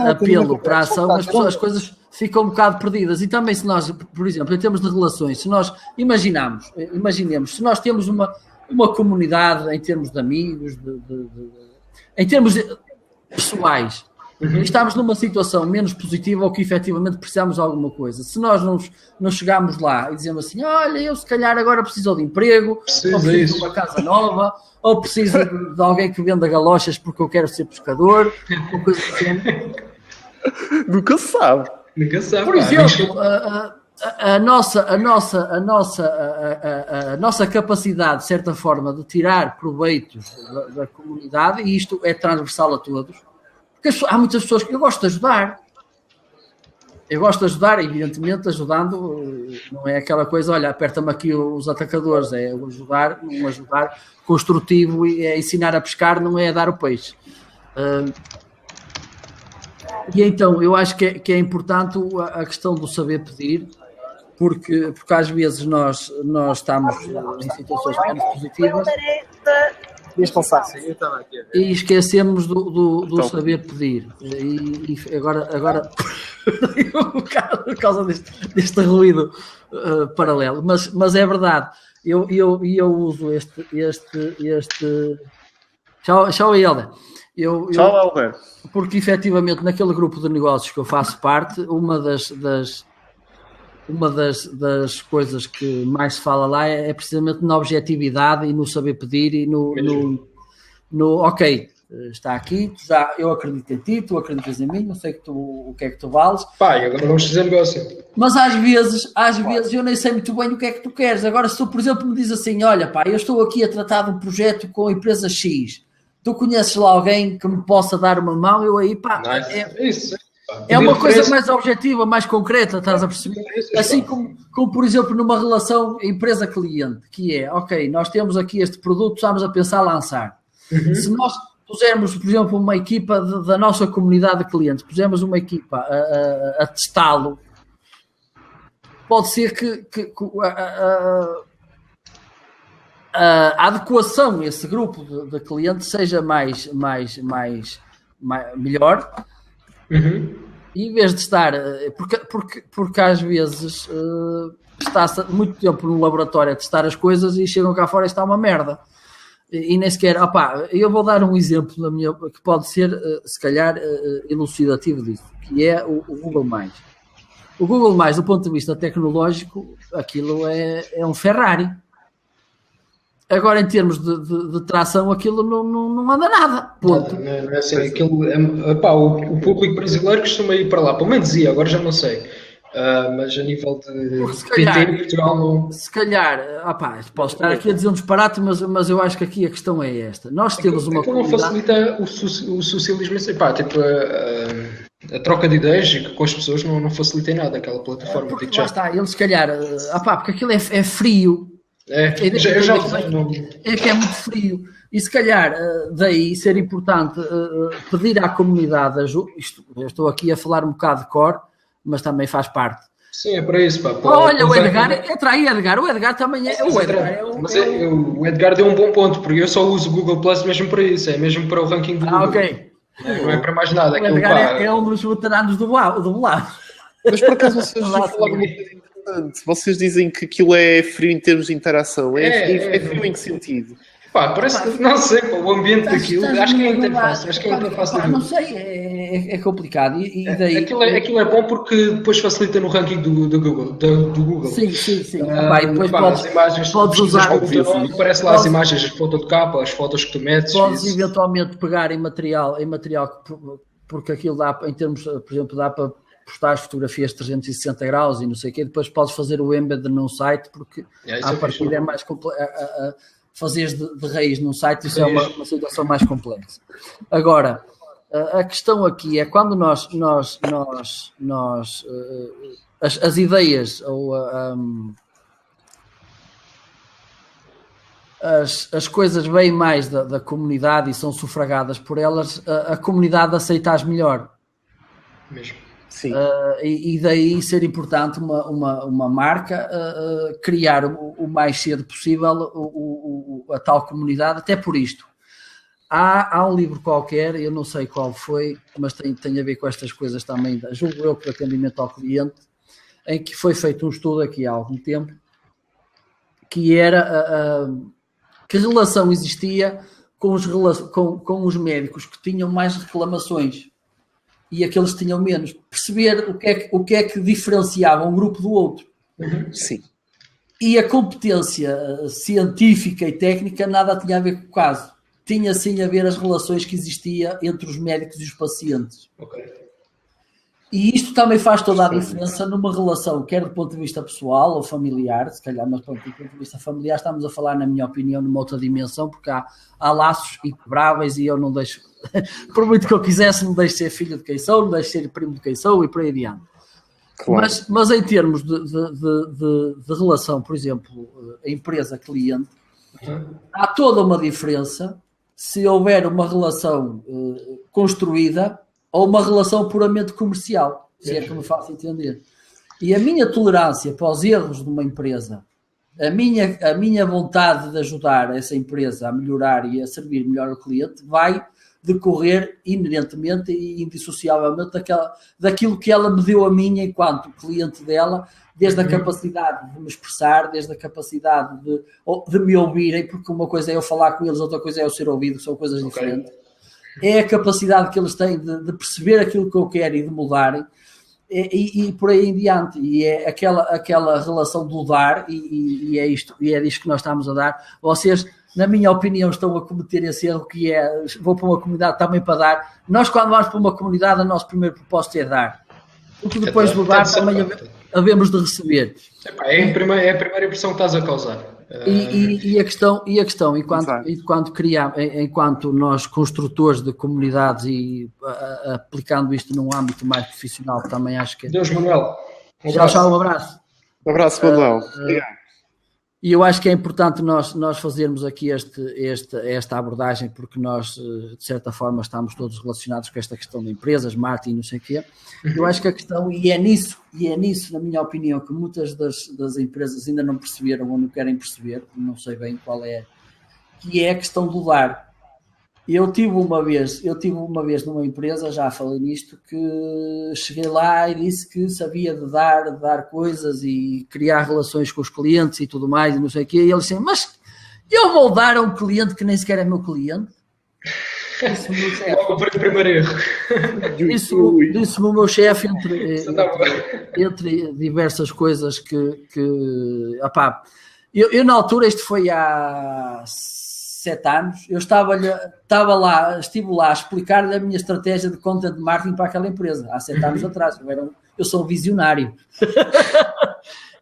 apelo para a ação, as coisas ficam um bocado perdidas. E também se nós, por exemplo, em termos de relações, se nós imaginemos, se nós temos uma comunidade em termos de amigos, em termos pessoais, e estamos numa situação menos positiva ou que efetivamente precisamos de alguma coisa. Se nós não chegarmos lá e dizemos assim, olha, eu se calhar agora preciso de emprego, ou preciso de uma casa nova, ou preciso de alguém que venda galochas porque eu quero ser pescador, ou coisa assim. Nunca se sabe. Por exemplo, a nossa capacidade, de certa forma, de tirar proveitos da comunidade, e isto é transversal a todos, porque há muitas pessoas que eu gosto de ajudar. Evidentemente, ajudando, não é aquela coisa, olha, aperta-me aqui os atacadores, é um ajudar construtivo, e é ensinar a pescar, não é a dar o peixe. E então, eu acho que é importante a questão do saber pedir, porque às vezes nós estamos em situações menos positivas e esquecemos do saber pedir. E agora por causa deste ruído paralelo, mas é verdade. Eu uso este tchau Helder. Tchau, Helder. Porque efetivamente naquele grupo de negócios que eu faço parte, uma das coisas que mais se fala lá é precisamente na objetividade e no saber pedir e no ok, está aqui, eu acredito em ti, tu acreditas em mim, eu sei o que é que tu vales. Pai, agora vamos fazer negócio. Mas às vezes eu nem sei muito bem o que é que tu queres. Agora, se tu, por exemplo, me dizes assim, olha, pá, eu estou aqui a tratar de um projeto com a empresa X, tu conheces lá alguém que me possa dar uma mão, eu aí, pá, isso. É uma coisa mais objetiva, mais concreta, estás a perceber? Assim como, por exemplo, numa relação empresa-cliente, que é, ok, nós temos aqui este produto, estamos a pensar lançar. Se nós pusermos, por exemplo, uma equipa da nossa comunidade de clientes, pusermos uma equipa a testá-lo, pode ser que a adequação a esse grupo de clientes seja melhor, e em vez de estar, porque às vezes está-se muito tempo no laboratório a testar as coisas e chegam cá fora e está uma merda. E nem sequer, eu vou dar um exemplo que pode ser, se calhar, elucidativo disso, que é o Google+. O Google+, do ponto de vista tecnológico, aquilo é um Ferrari. Agora, em termos de tração, aquilo não anda nada. Ponto. Não é assim, aquilo, o público brasileiro costuma ir para lá, pelo menos ia, agora já não sei. Mas a nível de se calhar, PT em Portugal não... Se calhar, posso estar aqui a dizer um disparate, mas eu acho que aqui a questão é esta. Nós temos uma comunidade... não facilita o socialismo, a troca de ideias com as pessoas não facilita em nada aquela plataforma. Porque lá está, eles se calhar, porque aquilo é frio. Eu já é que é muito frio. E se calhar daí ser importante pedir à comunidade ajuda. Eu estou aqui a falar um bocado de cor, mas também faz parte. Sim, é para isso. Olha, o Edgar, entra aí, Edgar. O Edgar também é. O Edgar deu um bom ponto, porque eu só uso o Google Plus mesmo para isso, é mesmo para o ranking do Google. Ok. Não é para mais nada. O Edgar é um dos veteranos do lado. Mas por acaso vocês falaram muito interessante. Vocês dizem que aquilo é frio em termos de interação. É frio em que sentido? Parece que, não sei, o ambiente daquilo, acho que é a interface. Não sei, é complicado. E daí... Aquilo é bom porque depois facilita no ranking do Google. Sim. Depois podes usar... Aparece lá as imagens, as fotos de capa, as fotos que tu metes. Podes eventualmente pegar em material, porque aquilo dá, em termos, por exemplo, dá para postar as fotografias 360 graus e não sei o quê. Depois podes fazer o embed num site, porque a partida é mais complexo. Fazeres de raiz num site, isso é uma situação mais complexa. Agora, a questão aqui é quando as ideias ou as coisas vêm mais da comunidade e são sufragadas por elas, a comunidade aceita-as melhor. Mesmo. Sim. E daí ser importante uma marca criar o mais cedo possível a tal comunidade, até por isto. Há um livro qualquer, eu não sei qual foi, mas tem a ver com estas coisas também, julgo eu, por atendimento ao cliente, em que foi feito um estudo aqui há algum tempo, que era que relação existia com os médicos que tinham mais reclamações e aqueles que tinham menos, perceber o que é que diferenciava um grupo do outro. Sim. E a competência científica e técnica nada tinha a ver com o caso. Tinha sim a ver as relações que existia entre os médicos e os pacientes. Okay. E isto também faz toda a diferença numa relação, quer do ponto de vista pessoal ou familiar, se calhar, mas do ponto de vista familiar estamos a falar, na minha opinião, numa outra dimensão, porque há laços inquebráveis e eu não deixo, por muito que eu quisesse, não deixo de ser filho de quem sou, não deixo de ser primo de quem sou e por aí adiante. Claro. Mas em termos de relação, por exemplo, empresa-cliente, há toda uma diferença se houver uma relação construída ou uma relação puramente comercial, se é que me faço entender. E a minha tolerância para os erros de uma empresa, a minha vontade de ajudar essa empresa a melhorar e a servir melhor ao cliente, vai decorrer inerentemente e indissociavelmente daquilo que ela me deu a mim enquanto cliente dela, desde a capacidade de me expressar, desde a capacidade de me ouvirem, porque uma coisa é eu falar com eles, outra coisa é eu ser ouvido, são coisas diferentes. É a capacidade que eles têm de perceber aquilo que eu quero e de mudarem, e por aí em diante. E é aquela relação do dar, e é isto, e é disto que nós estamos a dar. Vocês, na minha opinião, estão a cometer esse erro, que é, vou para uma comunidade também para dar. Nós, quando vamos para uma comunidade, o nosso primeiro propósito é dar. Porque depois do dar também havemos de receber. É a primeira impressão que estás a causar. E a questão enquanto nós construtores de comunidades e aplicando isto num âmbito mais profissional, também acho que... Deus, Manuel. Um abraço. Um abraço, Manuel. E eu acho que é importante nós fazermos aqui esta abordagem, porque nós, de certa forma, estamos todos relacionados com esta questão de empresas, marketing, não sei o quê. Eu acho que a questão, e é nisso, na minha opinião, que muitas das empresas ainda não perceberam ou não querem perceber, não sei bem qual é, que é a questão do dar. Eu tive uma vez numa empresa, já falei nisto, que cheguei lá e disse que sabia de dar coisas e criar relações com os clientes e tudo mais, e não sei o quê, e eles disseram, mas eu vou dar a um cliente que nem sequer é meu cliente? Logo para o primeiro erro. Disse-me o meu chefe entre diversas coisas que eu na altura, isto foi há 7 anos, eu estive lá a explicar-lhe a minha estratégia de content marketing para aquela empresa, há 7 anos atrás. Eu sou um visionário.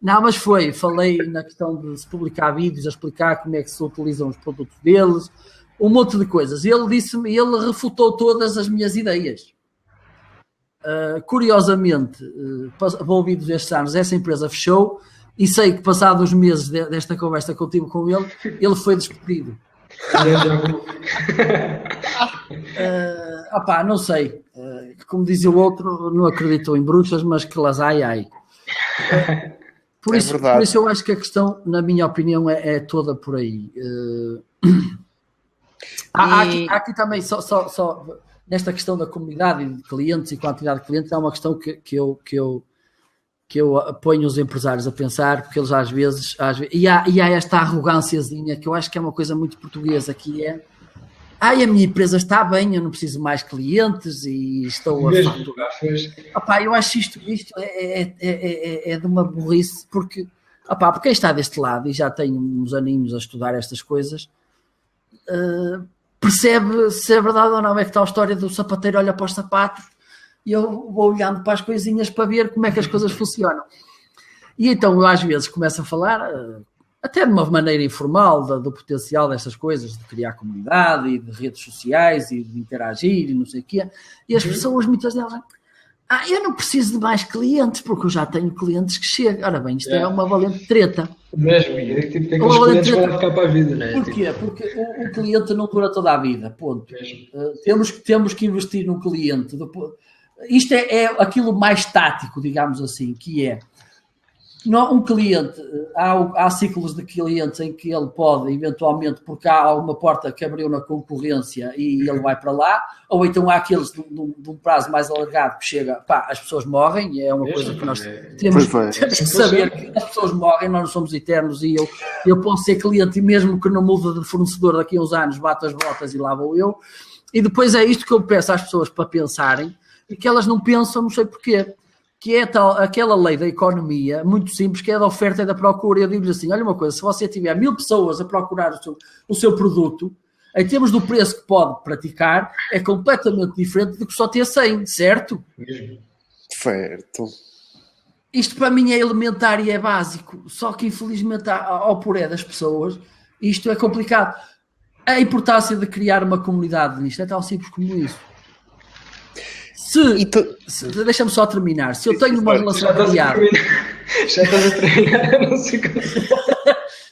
Não, mas falei na questão de se publicar vídeos, a explicar como é que se utilizam os produtos deles, um monte de coisas. E ele refutou todas as minhas ideias. Curiosamente, envolvidos estes anos, essa empresa fechou e sei que passados os meses desta conversa que eu tive com ele, ele foi despedido. Não sei, como dizia o outro, não acredito em bruxas, mas que las ai. Por isso eu acho que a questão, na minha opinião, é toda por aí. Há aqui também, só nesta questão da comunidade e de clientes e quantidade de clientes, há uma questão que eu ponho os empresários a pensar, porque eles às vezes e há esta arrogânciazinha que eu acho que é uma coisa muito portuguesa, que é a minha empresa está bem, eu não preciso mais clientes e estou a faturar. Eu acho isto é de uma burrice, porque quem está deste lado e já tem uns aninhos a estudar estas coisas, percebe se é verdade ou não. É que está a história do sapateiro olha para os sapatos e eu vou olhando para as coisinhas para ver como é que as coisas funcionam. E então eu às vezes começo a falar, até de uma maneira informal, do potencial destas coisas, de criar comunidade e de redes sociais e de interagir e não sei o quê. E as pessoas, muitas delas, eu não preciso de mais clientes, porque eu já tenho clientes que chegam. Ora bem, isto é uma valente treta. Mesmo, tem que os clientes vão ficar para a vida, não é? Porquê? Porque o cliente não dura toda a vida, ponto. Temos que investir no cliente. Isto é aquilo mais tático, digamos assim, que é um cliente, há ciclos de clientes em que ele pode, eventualmente, porque há alguma porta que abriu na concorrência e ele vai para lá, ou então há aqueles de um prazo mais alargado que chega, as pessoas morrem, é uma coisa que nós temos que saber, que as pessoas morrem, nós não somos eternos, e eu posso ser cliente e mesmo que não mude de fornecedor daqui a uns anos, bato as botas e lá vou eu. E depois é isto que eu peço às pessoas para pensarem, e que elas não pensam, não sei porquê, que é aquela lei da economia, muito simples, que é da oferta e da procura. Eu digo-lhe assim, olha uma coisa, se você tiver 1000 pessoas a procurar o seu produto, em termos do preço que pode praticar, é completamente diferente do que só ter 100, certo? Certo. Isto para mim é elementar e é básico, só que infelizmente ao poré das pessoas, isto é complicado. A importância de criar uma comunidade nisto é tão simples como isso. Deixa-me só terminar. Se eu tenho uma relação criada, já estás a treinar, não sei como.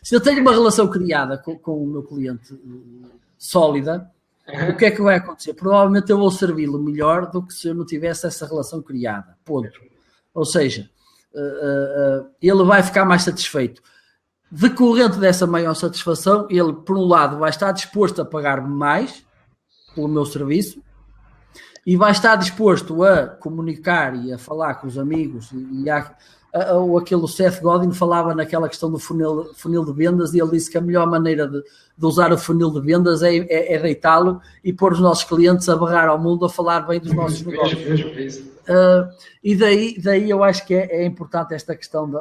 Se eu tenho uma relação criada com o meu cliente sólida, o que é que vai acontecer? Provavelmente eu vou servi-lo melhor do que se eu não tivesse essa relação criada. Ponto. Ou seja, ele vai ficar mais satisfeito. Decorrente dessa maior satisfação, ele, por um lado, vai estar disposto a pagar-me mais pelo meu serviço, e vai estar disposto a comunicar e a falar com os amigos, ou aquele Seth Godin falava naquela questão do funil de vendas, e ele disse que a melhor maneira de usar o funil de vendas é deitá-lo e pôr os nossos clientes a berrar ao mundo a falar bem dos nossos negócios. E daí eu acho que é importante esta questão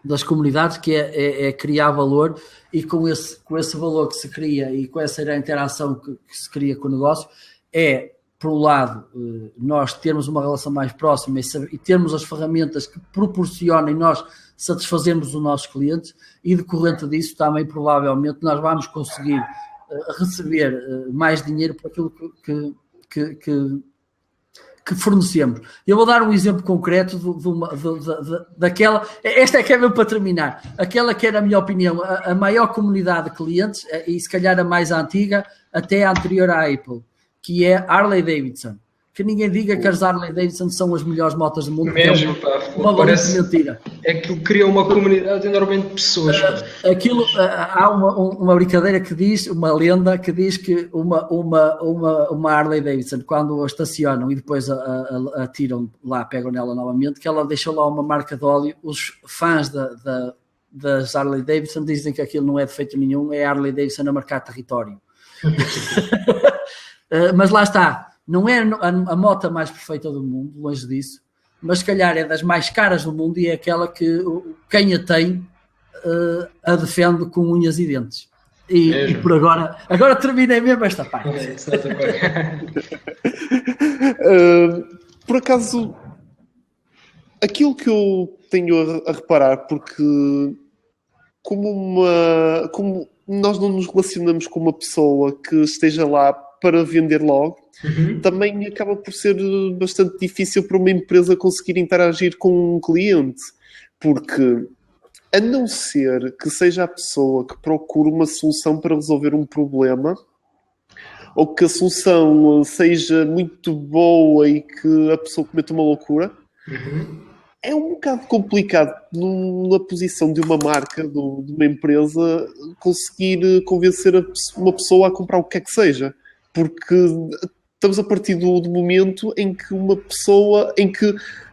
das comunidades, que é criar valor, e com esse valor que se cria e com essa interação que se cria com o negócio, por um lado, nós termos uma relação mais próxima e termos as ferramentas que proporcionem nós satisfazermos os nossos clientes, e decorrente disso também provavelmente nós vamos conseguir receber mais dinheiro por aquilo que fornecemos. Eu vou dar um exemplo concreto daquela, esta é que é mesmo para terminar, aquela que é, na minha opinião, a maior comunidade de clientes, e se calhar a mais antiga, até a anterior à Apple, que é Harley Davidson. Que ninguém diga que as Harley Davidson são as melhores motas do mundo. Mesmo, uma valente mentira. É que cria uma comunidade enormemente de pessoas. Aquilo, há uma brincadeira que diz, uma lenda que diz que uma Harley Davidson, quando a estacionam e depois a tiram lá, pegam nela novamente, que ela deixou lá uma marca de óleo. Os fãs das Harley Davidson dizem que aquilo não é defeito nenhum, é Harley Davidson a marcar território. Mas lá está. Não é a moto mais perfeita do mundo, longe disso, mas se calhar é das mais caras do mundo e é aquela que quem a tem a defende com unhas e dentes. E por agora terminei mesmo esta parte. Por acaso, aquilo que eu tenho a reparar, porque como nós não nos relacionamos com uma pessoa que esteja lá para vender logo, também acaba por ser bastante difícil para uma empresa conseguir interagir com um cliente, porque a não ser que seja a pessoa que procura uma solução para resolver um problema, ou que a solução seja muito boa e que a pessoa cometa uma loucura, é um bocado complicado na posição de uma marca, de uma empresa, conseguir convencer uma pessoa a comprar o que é que seja. Porque estamos a partir do momento em que uma pessoa,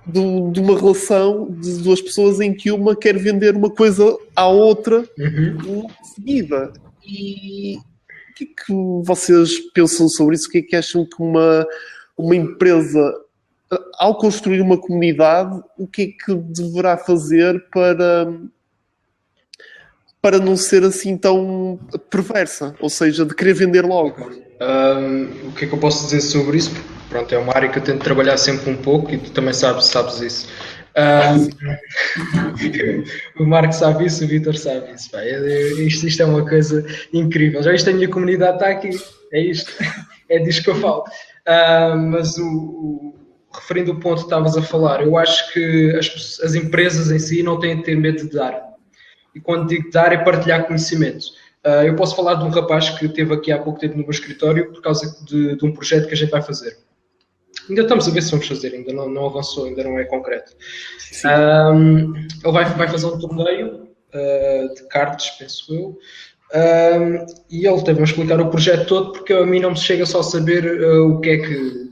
de uma relação de duas pessoas em que uma quer vender uma coisa à outra em seguida. E o que é que vocês pensam sobre isso? O que é que acham que uma empresa, ao construir uma comunidade, o que é que deverá fazer para não ser assim tão perversa? Ou seja, de querer vender logo. O que é que eu posso dizer sobre isso? Pronto, é uma área que eu tento trabalhar sempre um pouco e tu também sabes isso. O Marco sabe isso, o Vítor sabe isso. Isto é uma coisa incrível. Já isto a minha comunidade está aqui. É isto. É disto que eu falo. Mas referindo ao ponto que estavas a falar, eu acho que as empresas em si não têm de ter medo de dar. E quando digo dar, é partilhar conhecimento. Eu posso falar de um rapaz que esteve aqui há pouco tempo no meu escritório por causa de um projeto que a gente vai fazer. Ainda estamos a ver se vamos fazer, ainda não avançou, ainda não é concreto. Ele vai fazer um torneio de cartas, penso eu, e ele teve-me a explicar o projeto todo, porque a mim não me chega só a saber o que é que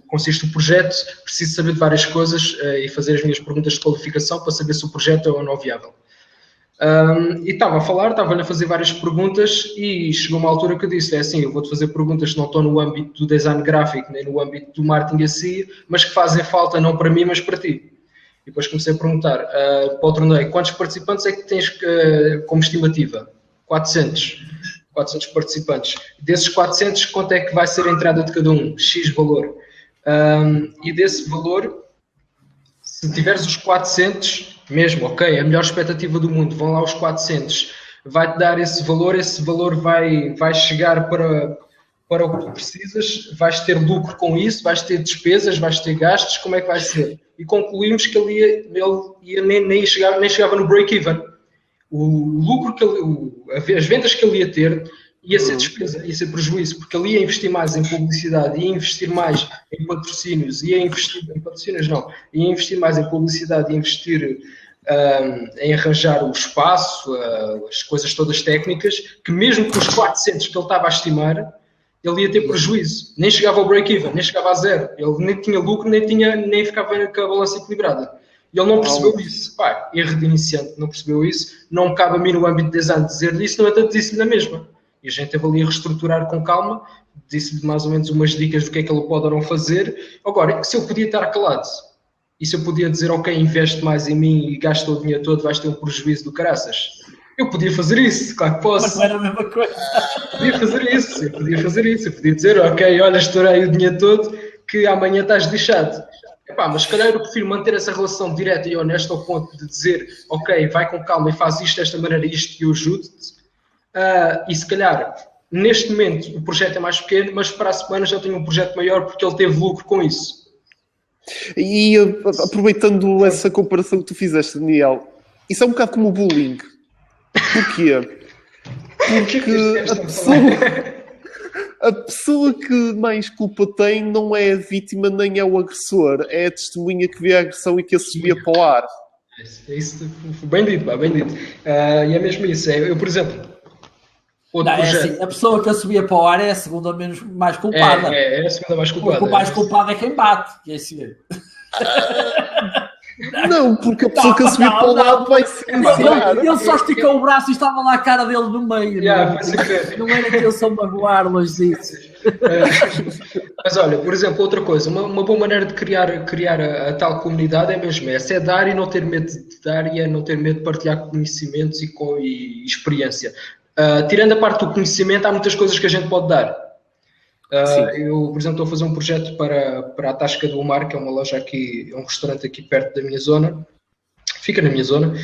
consiste o projeto, preciso saber de várias coisas e fazer as minhas perguntas de qualificação para saber se o projeto é ou não viável. E estava-lhe a fazer várias perguntas e chegou uma altura que eu disse, eu vou-te fazer perguntas que não estão no âmbito do design gráfico, nem no âmbito do marketing a si, mas que fazem falta não para mim, mas para ti. E depois comecei a perguntar para o torneio, quantos participantes é que tens como estimativa? 400 participantes. Desses 400, quanto é que vai ser a entrada de cada um? X valor. E desse valor, se tiveres os 400... mesmo, ok, a melhor expectativa do mundo, vão lá os 400, vai-te dar esse valor vai chegar para o que tu precisas, vais ter lucro com isso, vais ter despesas, vais ter gastos, como é que vai ser? E concluímos que ele nem chegava no break-even. O lucro as vendas que ele ia ter ia ser despesa, ia ser prejuízo, porque ele ia investir mais em publicidade, ia investir mais em patrocínios, ia investir mais em publicidade, ia investir em arranjar o espaço, as coisas todas técnicas, que mesmo com os 400 que ele estava a estimar, ele ia ter prejuízo, nem chegava ao break-even, nem chegava a zero, ele nem tinha lucro, nem ficava com a balança equilibrada. E ele não percebeu isso. Erro de iniciante, não percebeu isso, não me cabe a mim no âmbito de design dizer-lhe isso, no entanto disse-lhe na mesma. E a gente teve ali a reestruturar com calma, disse-lhe mais ou menos umas dicas do que é que ele pode ou não fazer. Agora, se eu podia estar calado, e se eu podia dizer, ok, investe mais em mim e gasta o dinheiro todo, vais ter um prejuízo do caraças. Eu podia fazer isso, claro que posso. Mas não era a mesma coisa. Eu podia fazer isso. Eu podia dizer, ok, olha, estourei o dinheiro todo, que amanhã estás lixado. Mas se calhar eu prefiro manter essa relação direta e honesta ao ponto de dizer, ok, vai com calma e faz isto desta maneira, isto e eu ajudo-te. E se calhar, neste momento, o projeto é mais pequeno, mas para a semana já tenho um projeto maior porque ele teve lucro com isso. E aproveitando essa comparação que tu fizeste, Daniel, isso é um bocado como o bullying. Porquê? Porque a pessoa que mais culpa tem não é a vítima nem é o agressor, é a testemunha que vê a agressão e que a subia para o ar. É isso, bem dito, pá, bem dito. E é mesmo isso. Eu, por exemplo, outro projeto. Assim, a pessoa que a subia para o ar é a segunda mais culpada. É a segunda mais culpada. O mais culpado é quem bate. Que é assim. Não, porque a pessoa que a subia para o lado vai ser. Ele só esticou o braço e estava lá a cara dele no meio. Não era que eu sou magoar longe disso. Mas olha, por exemplo, outra coisa, uma boa maneira de criar a tal comunidade é mesmo essa, é dar e não ter medo de dar e é não ter medo de partilhar conhecimentos e experiência. Tirando a parte do conhecimento, há muitas coisas que a gente pode dar. Eu, por exemplo, estou a fazer um projeto para a Tasca do Mar, que é uma loja aqui, é um restaurante aqui perto da minha zona, fica na minha zona,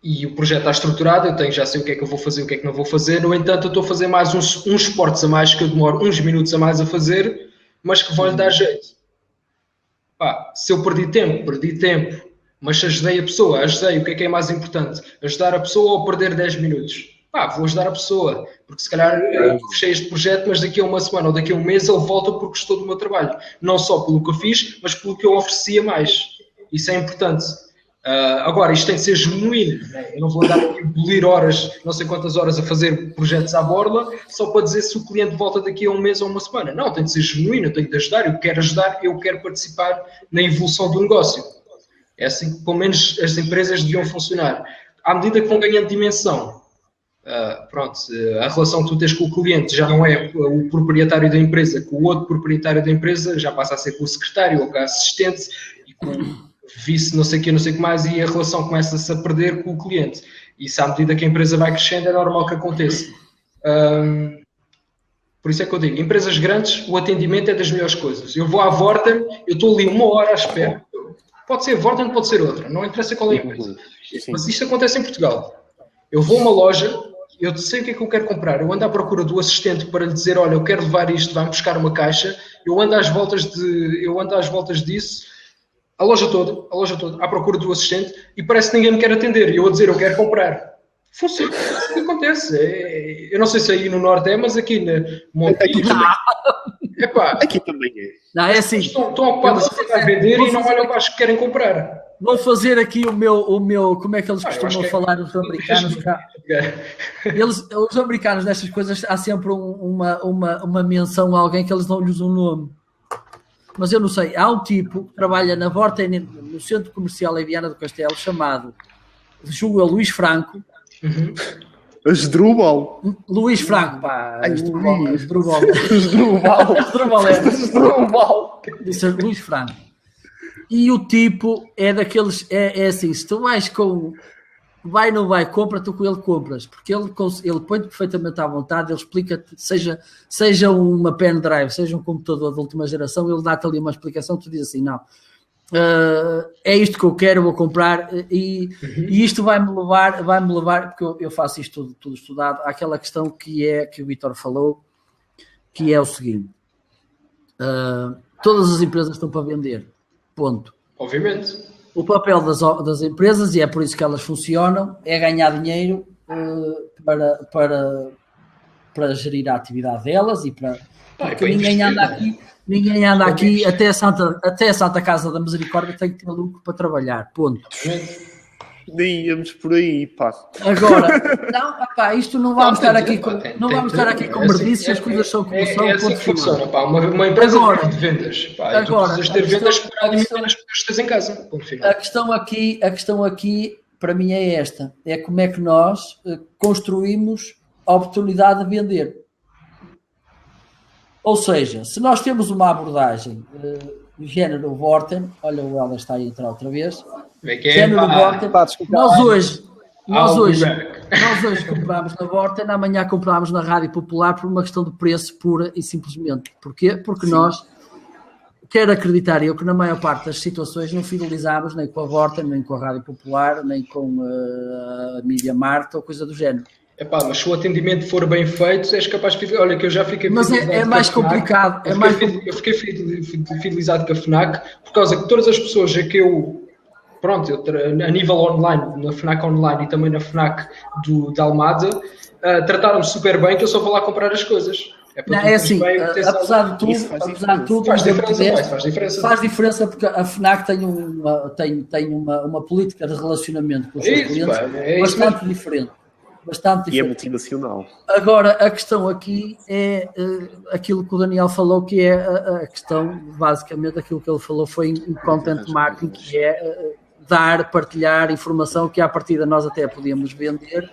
e o projeto está estruturado, já sei o que é que eu vou fazer, o que é que não vou fazer. No entanto, eu estou a fazer mais uns esportes a mais, que eu demoro uns minutos a mais a fazer, mas que vão-lhe dar jeito. Se eu perdi tempo, mas se ajudei a pessoa, o que é mais importante? Ajudar a pessoa ou perder 10 minutos? Vou ajudar a pessoa, porque se calhar eu fechei este projeto, mas daqui a uma semana ou daqui a um mês ele volta porque gostou do meu trabalho. Não só pelo que eu fiz, mas pelo que eu oferecia mais. Isso é importante. Agora, isto tem de ser genuíno. Né? Eu não vou andar aqui a bolir horas, não sei quantas horas, a fazer projetos à borla, só para dizer se o cliente volta daqui a um mês ou uma semana. Não, tem de ser genuíno, eu tenho de ajudar, eu quero ajudar, eu quero participar na evolução do negócio. É assim que, pelo menos, as empresas deviam funcionar. À medida que vão ganhando dimensão, a relação que tu tens com o cliente já não é o proprietário da empresa, com o outro proprietário da empresa já passa a ser com o secretário ou com a assistente e com o vice não sei o que mais, e a relação começa-se a perder com o cliente. Isso, à medida que a empresa vai crescendo, é normal que aconteça. Por isso é que eu digo, empresas grandes, o atendimento é das melhores coisas. Eu vou à Vorten, eu estou ali 1 hora à espera. Pode ser Vorten, pode ser outra, não interessa qual é a empresa. Mas isto acontece em Portugal. Eu vou a uma loja, eu sei o que é que eu quero comprar, eu ando à procura do assistente para lhe dizer, olha, eu quero levar isto, vai-me buscar uma caixa, eu ando às voltas disso, a loja toda, à procura do assistente, e parece que ninguém me quer atender, e eu a dizer, eu quero comprar. Funciona, é isso que acontece. Eu não sei se aí no Norte mas aqui na Montijo... Aqui também é. Não, é assim. Estão ocupados a vender e não olham para os que querem comprar. Vou fazer aqui o meu como é que eles costumam falar, os americanos? Os americanos nestas coisas há sempre uma menção a alguém que eles não lhe usam um nome. Mas eu não sei, há um tipo que trabalha na Vorten, no centro comercial em Viana do Castelo, chamado, julgo eu, Luís Franco. Asdrúbal. Luís Franco, pá. Asdrúbal. Disse Luís Franco. E o tipo é daqueles, é assim, se tu vais com, vai ou não vai, compra, tu com ele compras, porque ele põe-te perfeitamente à vontade, ele explica-te, seja uma pen drive, seja um computador de última geração, ele dá-te ali uma explicação, tu dizes assim, não, é isto que eu quero, vou comprar, e isto vai-me levar, porque eu faço isto tudo estudado, àquela questão que o Vítor falou, que é o seguinte, todas as empresas estão para vender, ponto. Obviamente. O papel das empresas, e é por isso que elas funcionam, é ganhar dinheiro para gerir a atividade delas e porque ninguém anda aqui até a Santa Casa da Misericórdia tem que ter lucro para trabalhar, ponto. Nem íamos por aí, pá. Agora, isto não vamos estar aqui com merdices, as coisas são como são. É assim que funciona, pá. Uma empresa de vendas. Pá, tu precisas ter vendas para alimentar as pessoas que tens em casa. Ponto final. A questão aqui, para mim, é esta. É como é que nós construímos a oportunidade de vender. Ou seja, se nós temos uma abordagem do género Vorten, olha, o Helder está aí a entrar outra vez. Género Vorten, nós hoje compramos na Vorten, amanhã compramos na Rádio Popular por uma questão de preço pura e simplesmente. Porquê? Porque nós, quero acreditar eu, que na maior parte das situações não fidelizamos nem com a Vorten, nem com a Rádio Popular, nem com a Media Markt ou coisa do género. Epá, mas se o atendimento for bem feito, és capaz de... Olha, que eu já fiquei... Mas é mais complicado. Eu fiquei fidelizado com a FNAC por causa que todas as pessoas a que eu... Pronto, a nível online, na FNAC online e também na FNAC de Almada, trataram-me super bem, que eu só vou lá comprar as coisas. É assim, apesar de tudo, faz diferença. Faz diferença porque a FNAC tem uma política de relacionamento com os seus clientes bastante diferente. E é multinacional. Agora, a questão aqui é aquilo que o Daniel falou, que é a questão, basicamente, aquilo que ele falou foi em content marketing, que é partilhar informação que à partida nós até podíamos vender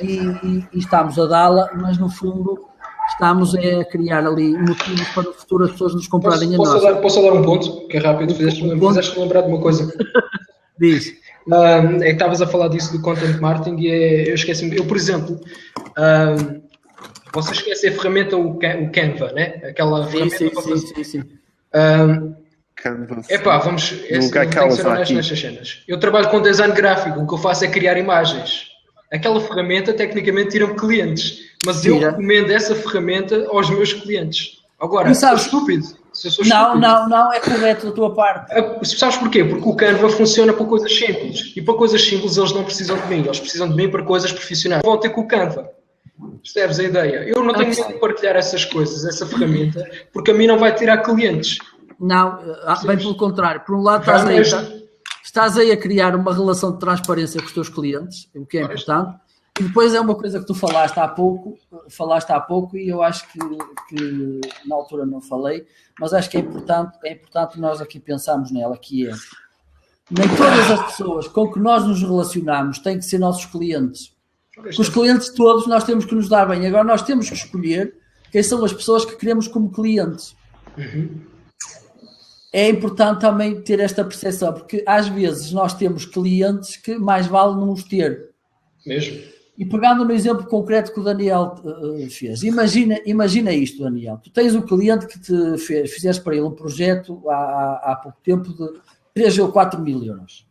e estamos a dá-la, mas no fundo estamos a criar ali motivos para no futuro as pessoas nos comprarem a nós. Posso dar um ponto, que é rápido, fizeste-me lembrar de uma coisa. Diz. É que estavas a falar disso do content marketing e eu esqueci-me. Eu, por exemplo, vocês conhecem a ferramenta, o Canva, né? Aquela ferramenta para fazer. Sim. Canva. Vamos ser honestos nestas cenas. Eu trabalho com design gráfico, o que eu faço é criar imagens. Aquela ferramenta, tecnicamente, tira-me clientes, mas eu recomendo essa ferramenta aos meus clientes. Agora, sou estúpido. Não, é correto da tua parte. Sabes porquê? Porque o Canva funciona para coisas simples. E para coisas simples eles não precisam de mim. Eles precisam de mim para coisas profissionais. Vão ter com o Canva. Percebes a ideia? Eu não tenho medo de partilhar essas coisas, essa ferramenta, porque a mim não vai tirar clientes. Não, bem pelo contrário. Por um lado estás aí a criar uma relação de transparência com os teus clientes, o que é importante. E depois é uma coisa que tu falaste há pouco e eu acho que na altura não falei, mas acho que é importante nós aqui pensarmos nela, que é nem todas as pessoas com que nós nos relacionamos têm que ser nossos clientes. Com os clientes todos nós temos que nos dar bem. Agora nós temos que escolher quem são as pessoas que queremos como clientes. É importante também ter esta percepção, porque às vezes nós temos clientes que mais vale não os ter. Mesmo. E pegando no exemplo concreto que o Daniel fez, imagina isto, Daniel. Tu tens um cliente que fizeste para ele um projeto há pouco tempo de 3 ou 4 mil euros.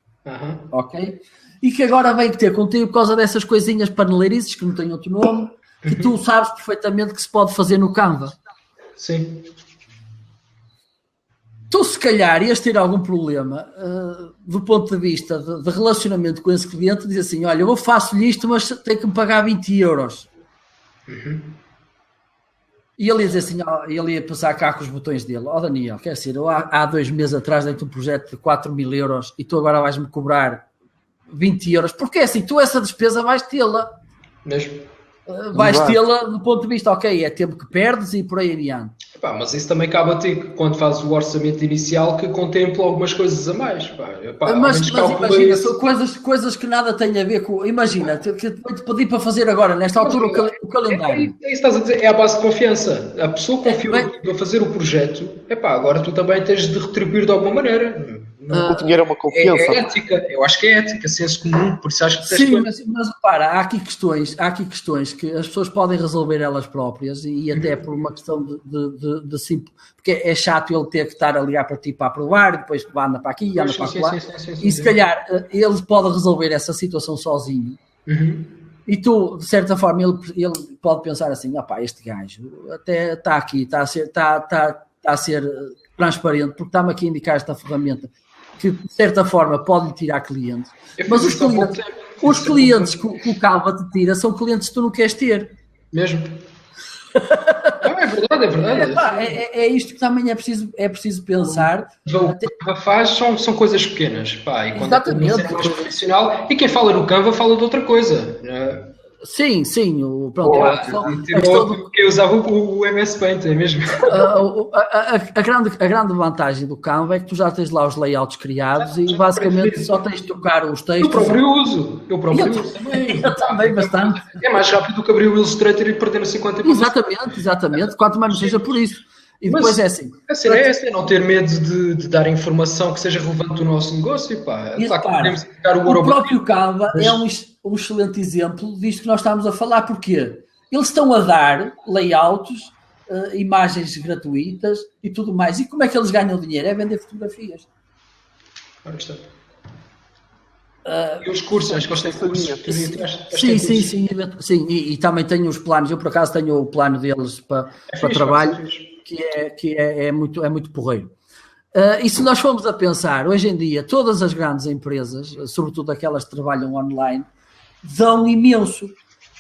Ok? E que agora vem ter contigo por causa dessas coisinhas paneleirices, que não têm outro nome, que tu sabes perfeitamente que se pode fazer no Canva. Sim. Tu, se calhar, ias ter algum problema do ponto de vista de relacionamento com esse cliente, diz assim, olha, eu faço-lhe isto, mas tenho que me pagar 20 euros. E ele ia dizer assim, ele ia passar cá com os botões dele, Daniel, quer dizer, eu há 2 meses atrás dei-te um projeto de 4 mil euros e tu agora vais-me cobrar 20 euros, porque é assim, tu essa despesa vais tê-la. Mesmo. Vais tê-la do ponto de vista, ok, é tempo que perdes e por aí adiante. Mas isso também cabe a ti, quando fazes o orçamento inicial, que contempla algumas coisas a mais. Mas imagina, são coisas que nada têm a ver com... Imagina, que te pedi para fazer agora, nesta altura, o calendário. É isso que estás a dizer, é a base de confiança. A pessoa confiou para fazer o projeto, agora tu também tens de retribuir de alguma maneira. O dinheiro é uma confiança. É ética, eu acho que é ética, senso comum, por isso acho que... Sim, mas repara, há aqui questões que as pessoas podem resolver elas próprias e até por uma questão de simples, porque é chato ele ter que estar a ligar para ti para aprovar, depois anda para aqui, anda para lá, e se calhar ele pode resolver essa situação sozinho. E tu, de certa forma, ele pode pensar assim, este gajo até está aqui, está a ser transparente, porque está-me aqui a indicar esta ferramenta que, de certa forma, pode tirar clientes. Mas os clientes que o Canva te tira são clientes que tu não queres ter. Mesmo. É verdade. É isto que também é preciso pensar. O que o Canva faz são coisas pequenas. E quando é mais profissional, e quem fala no Canva fala de outra coisa. Sim. Eu usava o MS Paint, é mesmo? A grande vantagem do Canva é que tu já tens lá os layouts criados e basicamente só tens de trocar os textos. Eu próprio uso também. Eu também, bastante. É mais rápido do que abrir o Illustrator e perder 50 Exatamente, quanto mais não seja por isso. E depois mas, é assim. É não ter medo de dar informação que seja relevante do nosso negócio. O próprio Canva é um excelente exemplo disto que nós estamos a falar. Porquê? Eles estão a dar layouts, imagens gratuitas e tudo mais. E como é que eles ganham dinheiro? É vender fotografias. E os cursos, acho que eles têm cursos. Sim, e também tenho os planos, eu por acaso tenho o plano deles para trabalho, que é muito porreiro. E se nós formos a pensar, hoje em dia, todas as grandes empresas, sobretudo aquelas que trabalham online, dão imenso.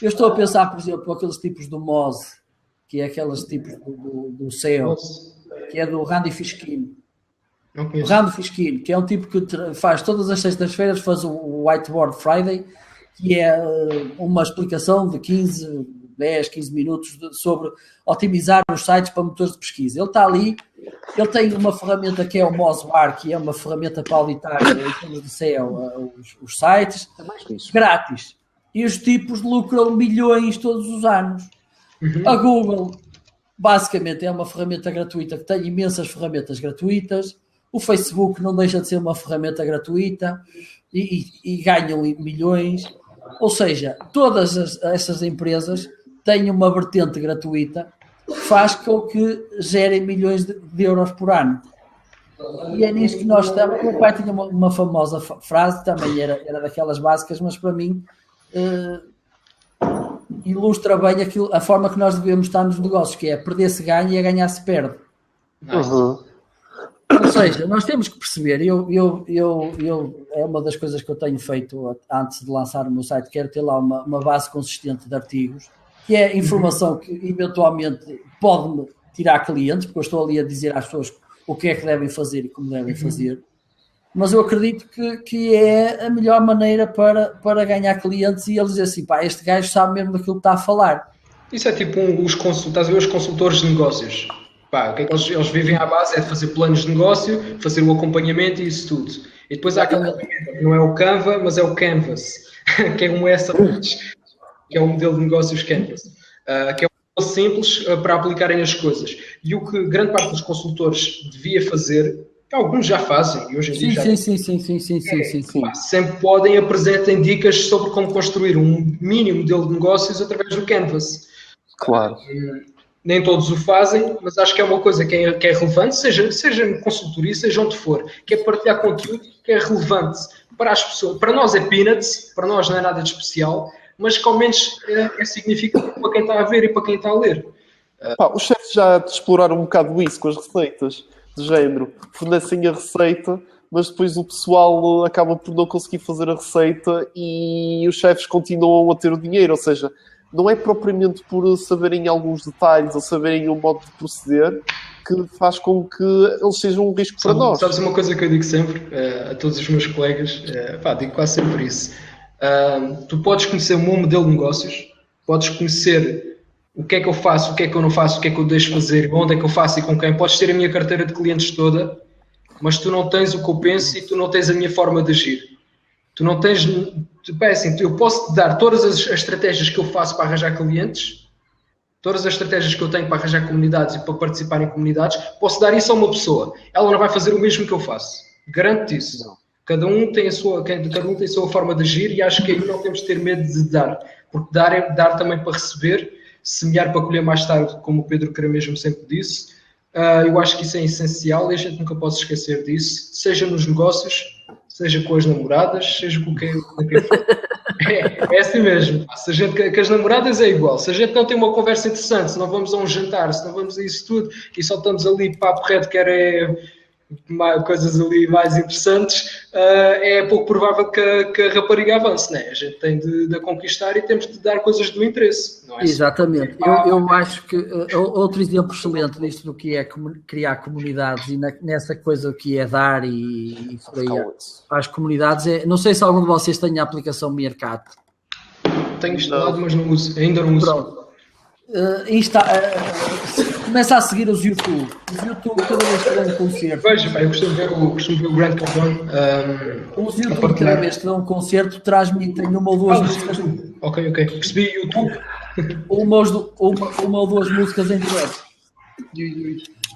Eu estou a pensar, por exemplo, aqueles tipos do Moz, que é aqueles tipos do SEO, que é do Randy Fishkin. O Randy Fishkin, que é um tipo que faz todas as sextas-feiras, faz o Whiteboard Friday, que é uma explicação de 10, 15 minutos sobre otimizar os sites para motores de pesquisa. Ele está ali, ele tem uma ferramenta que é o Mozbar, que é uma ferramenta para auditar em termos de SEO os sites, grátis. E os tipos lucram milhões todos os anos. A Google, basicamente, é uma ferramenta gratuita que tem imensas ferramentas gratuitas. O Facebook não deixa de ser uma ferramenta gratuita e ganham milhões. Ou seja, todas essas empresas têm uma vertente gratuita que faz com que gerem milhões de euros por ano. E é nisso que nós estamos. O meu pai tinha uma famosa frase, também era daquelas básicas, mas para mim ilustra bem a forma que nós devemos estar nos negócios, que é perder-se ganha e a ganhar se perde. Ou seja, nós temos que perceber, é uma das coisas que eu tenho feito antes de lançar o meu site, quero ter lá uma base consistente de artigos, que é informação que eventualmente pode-me tirar clientes, porque eu estou ali a dizer às pessoas o que é que devem fazer e como devem fazer, mas eu acredito que é a melhor maneira para ganhar clientes e eles dizem assim, pá, este gajo sabe mesmo daquilo que está a falar. Isso é tipo os consultores de negócios. Pá, o que é que eles vivem à base é de fazer planos de negócio, fazer o acompanhamento e isso tudo. E depois há aquela que não é o Canva, mas é o Canvas, que é um que é o modelo de negócios Canvas, que é um modelo simples para aplicarem as coisas. E o que grande parte dos consultores devia fazer, que alguns já fazem, e hoje em dia sim. Sempre podem, apresentem dicas sobre como construir um mínimo modelo de negócios através do Canvas. Claro. Nem todos o fazem, mas acho que é uma coisa que é relevante, seja em consultoria, seja onde for, que é partilhar conteúdo que é relevante para as pessoas. Para nós é peanuts, para nós não é nada de especial, mas que ao menos é significativo para quem está a ver e para quem está a ler. Os chefes já exploraram um bocado isso com as receitas, de género, fornecem a receita, mas depois o pessoal acaba por não conseguir fazer a receita e os chefes continuam a ter o dinheiro, ou seja, não é propriamente por saberem alguns detalhes ou saberem o modo de proceder que faz com que eles sejam um risco para nós. Sabes uma coisa que eu digo sempre a todos os meus colegas, digo quase sempre isso. Tu podes conhecer o meu modelo de negócios, podes conhecer o que é que eu faço, o que é que eu não faço, o que é que eu deixo fazer, onde é que eu faço e com quem. Podes ter a minha carteira de clientes toda, mas tu não tens o que eu penso e tu não tens a minha forma de agir. Tu não tens... assim, eu posso te dar todas as estratégias que eu faço para arranjar clientes, todas as estratégias que eu tenho para arranjar comunidades e para participar em comunidades, posso dar isso a uma pessoa. Ela não vai fazer o mesmo que eu faço. Garanto-te isso. Cada um tem a sua forma de agir e acho que aí não temos de ter medo de dar. Porque dar é dar também para receber, semear para colher mais tarde, como o Pedro Queira mesmo sempre disse. Eu acho que isso é essencial e a gente nunca pode se esquecer disso, seja nos negócios, seja com as namoradas, seja com quem for. É assim mesmo. Se a gente, com as namoradas é igual. Se a gente não tem uma conversa interessante, se não vamos a um jantar, se não vamos a isso tudo e só estamos ali papo reto, que era coisas ali mais interessantes, é pouco provável que a rapariga avance, né? A gente tem de a conquistar e temos de dar coisas do interesse. Não é? Exatamente. Eu acho que outro exemplo excelente disto do que é criar comunidades e nessa coisa que é dar e por aí às comunidades é, não sei se algum de vocês tem a aplicação Meerkat. Tenho instalado, mas não uso, ainda não uso. Pronto. Começa a seguir os YouTube. Os YouTube, cada vez que dão um concerto. Veja, eu costumo ver o Grant Cardone. Os YouTube, cada vez que dão um concerto, transmitem uma ou duas músicas. Ok. Percebi YouTube. Uma ou duas músicas em direto.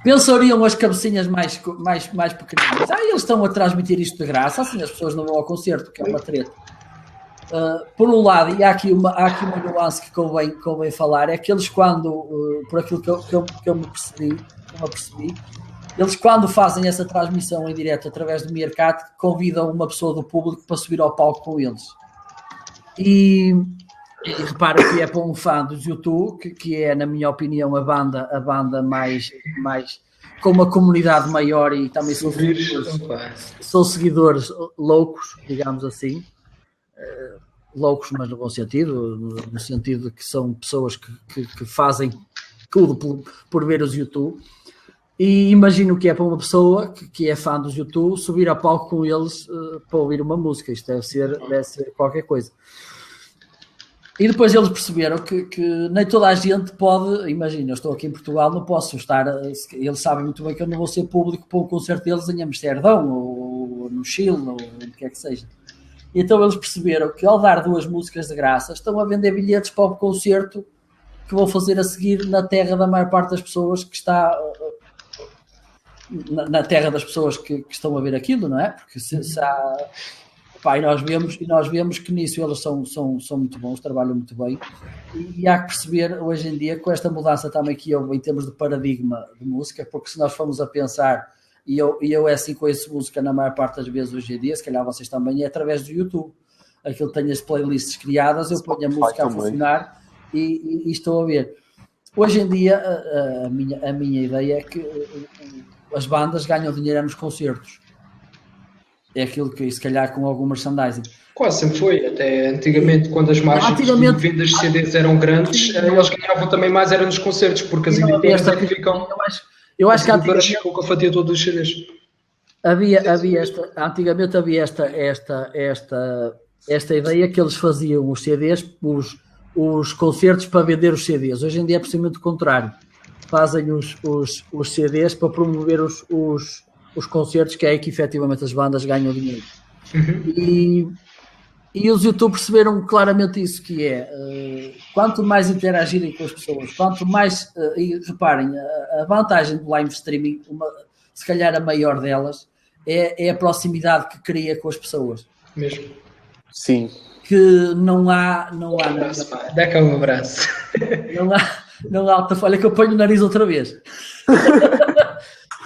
Pensariam as cabecinhas mais pequeninas. Eles estão a transmitir isto de graça, assim as pessoas não vão ao concerto, que é uma treta. Por um lado, e há aqui uma nuance que convém falar, é que eles quando, por aquilo que eu me apercebi, Eles, quando fazem essa transmissão em direto através do Meerkat, convidam uma pessoa do público para subir ao palco com eles. E repara que é para um fã dos YouTube, que é, na minha opinião, a banda mais com uma comunidade maior, e também são seguidores loucos, digamos assim. Loucos, mas no bom sentido, no sentido de que são pessoas que fazem tudo por ver os YouTube. E imagino que é para uma pessoa que é fã dos YouTube subir a palco com eles para ouvir uma música. Isto deve ser qualquer coisa. E depois eles perceberam que nem toda a gente pode. Imagina, eu estou aqui em Portugal, não posso estar. Eles sabem muito bem que eu não vou ser público para um concerto deles em Amsterdão ou no Chile ou o que é que seja. E então eles perceberam que, ao dar 2 músicas de graça, estão a vender bilhetes para o concerto que vão fazer a seguir na terra da maior parte das pessoas que está. Na terra das pessoas que estão a ver aquilo, não é? Porque se há. Pá, e nós vemos que nisso eles são muito bons, trabalham muito bem, e há que perceber hoje em dia, com esta mudança também que houve em termos de paradigma de música, porque se nós formos a pensar, e eu é assim conheço música na maior parte das vezes hoje em dia, se calhar vocês também, é através do YouTube. Aquilo tem as playlists criadas, eu ponho a música a funcionar e estou a ver. Hoje em dia a minha ideia é que as bandas ganham dinheiro nos concertos. É aquilo que, se calhar, com algum merchandising. Quase sempre foi. Até antigamente, quando as margens de vendas de CDs eram grandes, eles ganhavam também mais, era nos concertos, porque as editoras é que ficam... Eu acho que antigamente... ficam com a fatia toda dos CDs. Antigamente havia esta ideia que eles faziam os CDs, os concertos para vender os CDs. Hoje em dia é precisamente o contrário. Fazem os CDs para promover os concertos, que é aí que efetivamente as bandas ganham dinheiro. E os YouTube perceberam claramente isso, que é quanto mais interagirem com as pessoas, quanto mais, e reparem, a vantagem do live streaming, se calhar a maior delas, é a proximidade que cria com as pessoas. Mesmo. Sim. Que não há dá cá um abraço. Não há outra... Olha que eu ponho o nariz outra vez.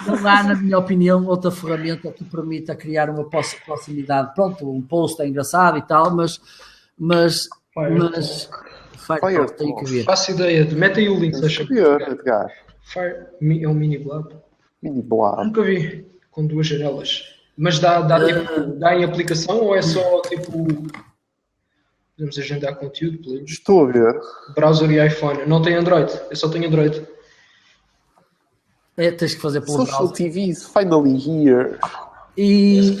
Não há, na minha opinião, outra ferramenta que permita criar uma proximidade. Pronto, um post é engraçado e tal, mas tenho que ver. Faço ideia. Mete aí o link, deixa eu ver, Edgar. É um mini blab. Mini blab. Nunca vi. Com 2 janelas. Mas dá em aplicação ou é só tipo... Podemos agendar conteúdo, podemos? Estou a ver. Browser e iPhone. Não tem Android. Eu só tenho Android. Tens que fazer pelo Social browser. TV is finally here. E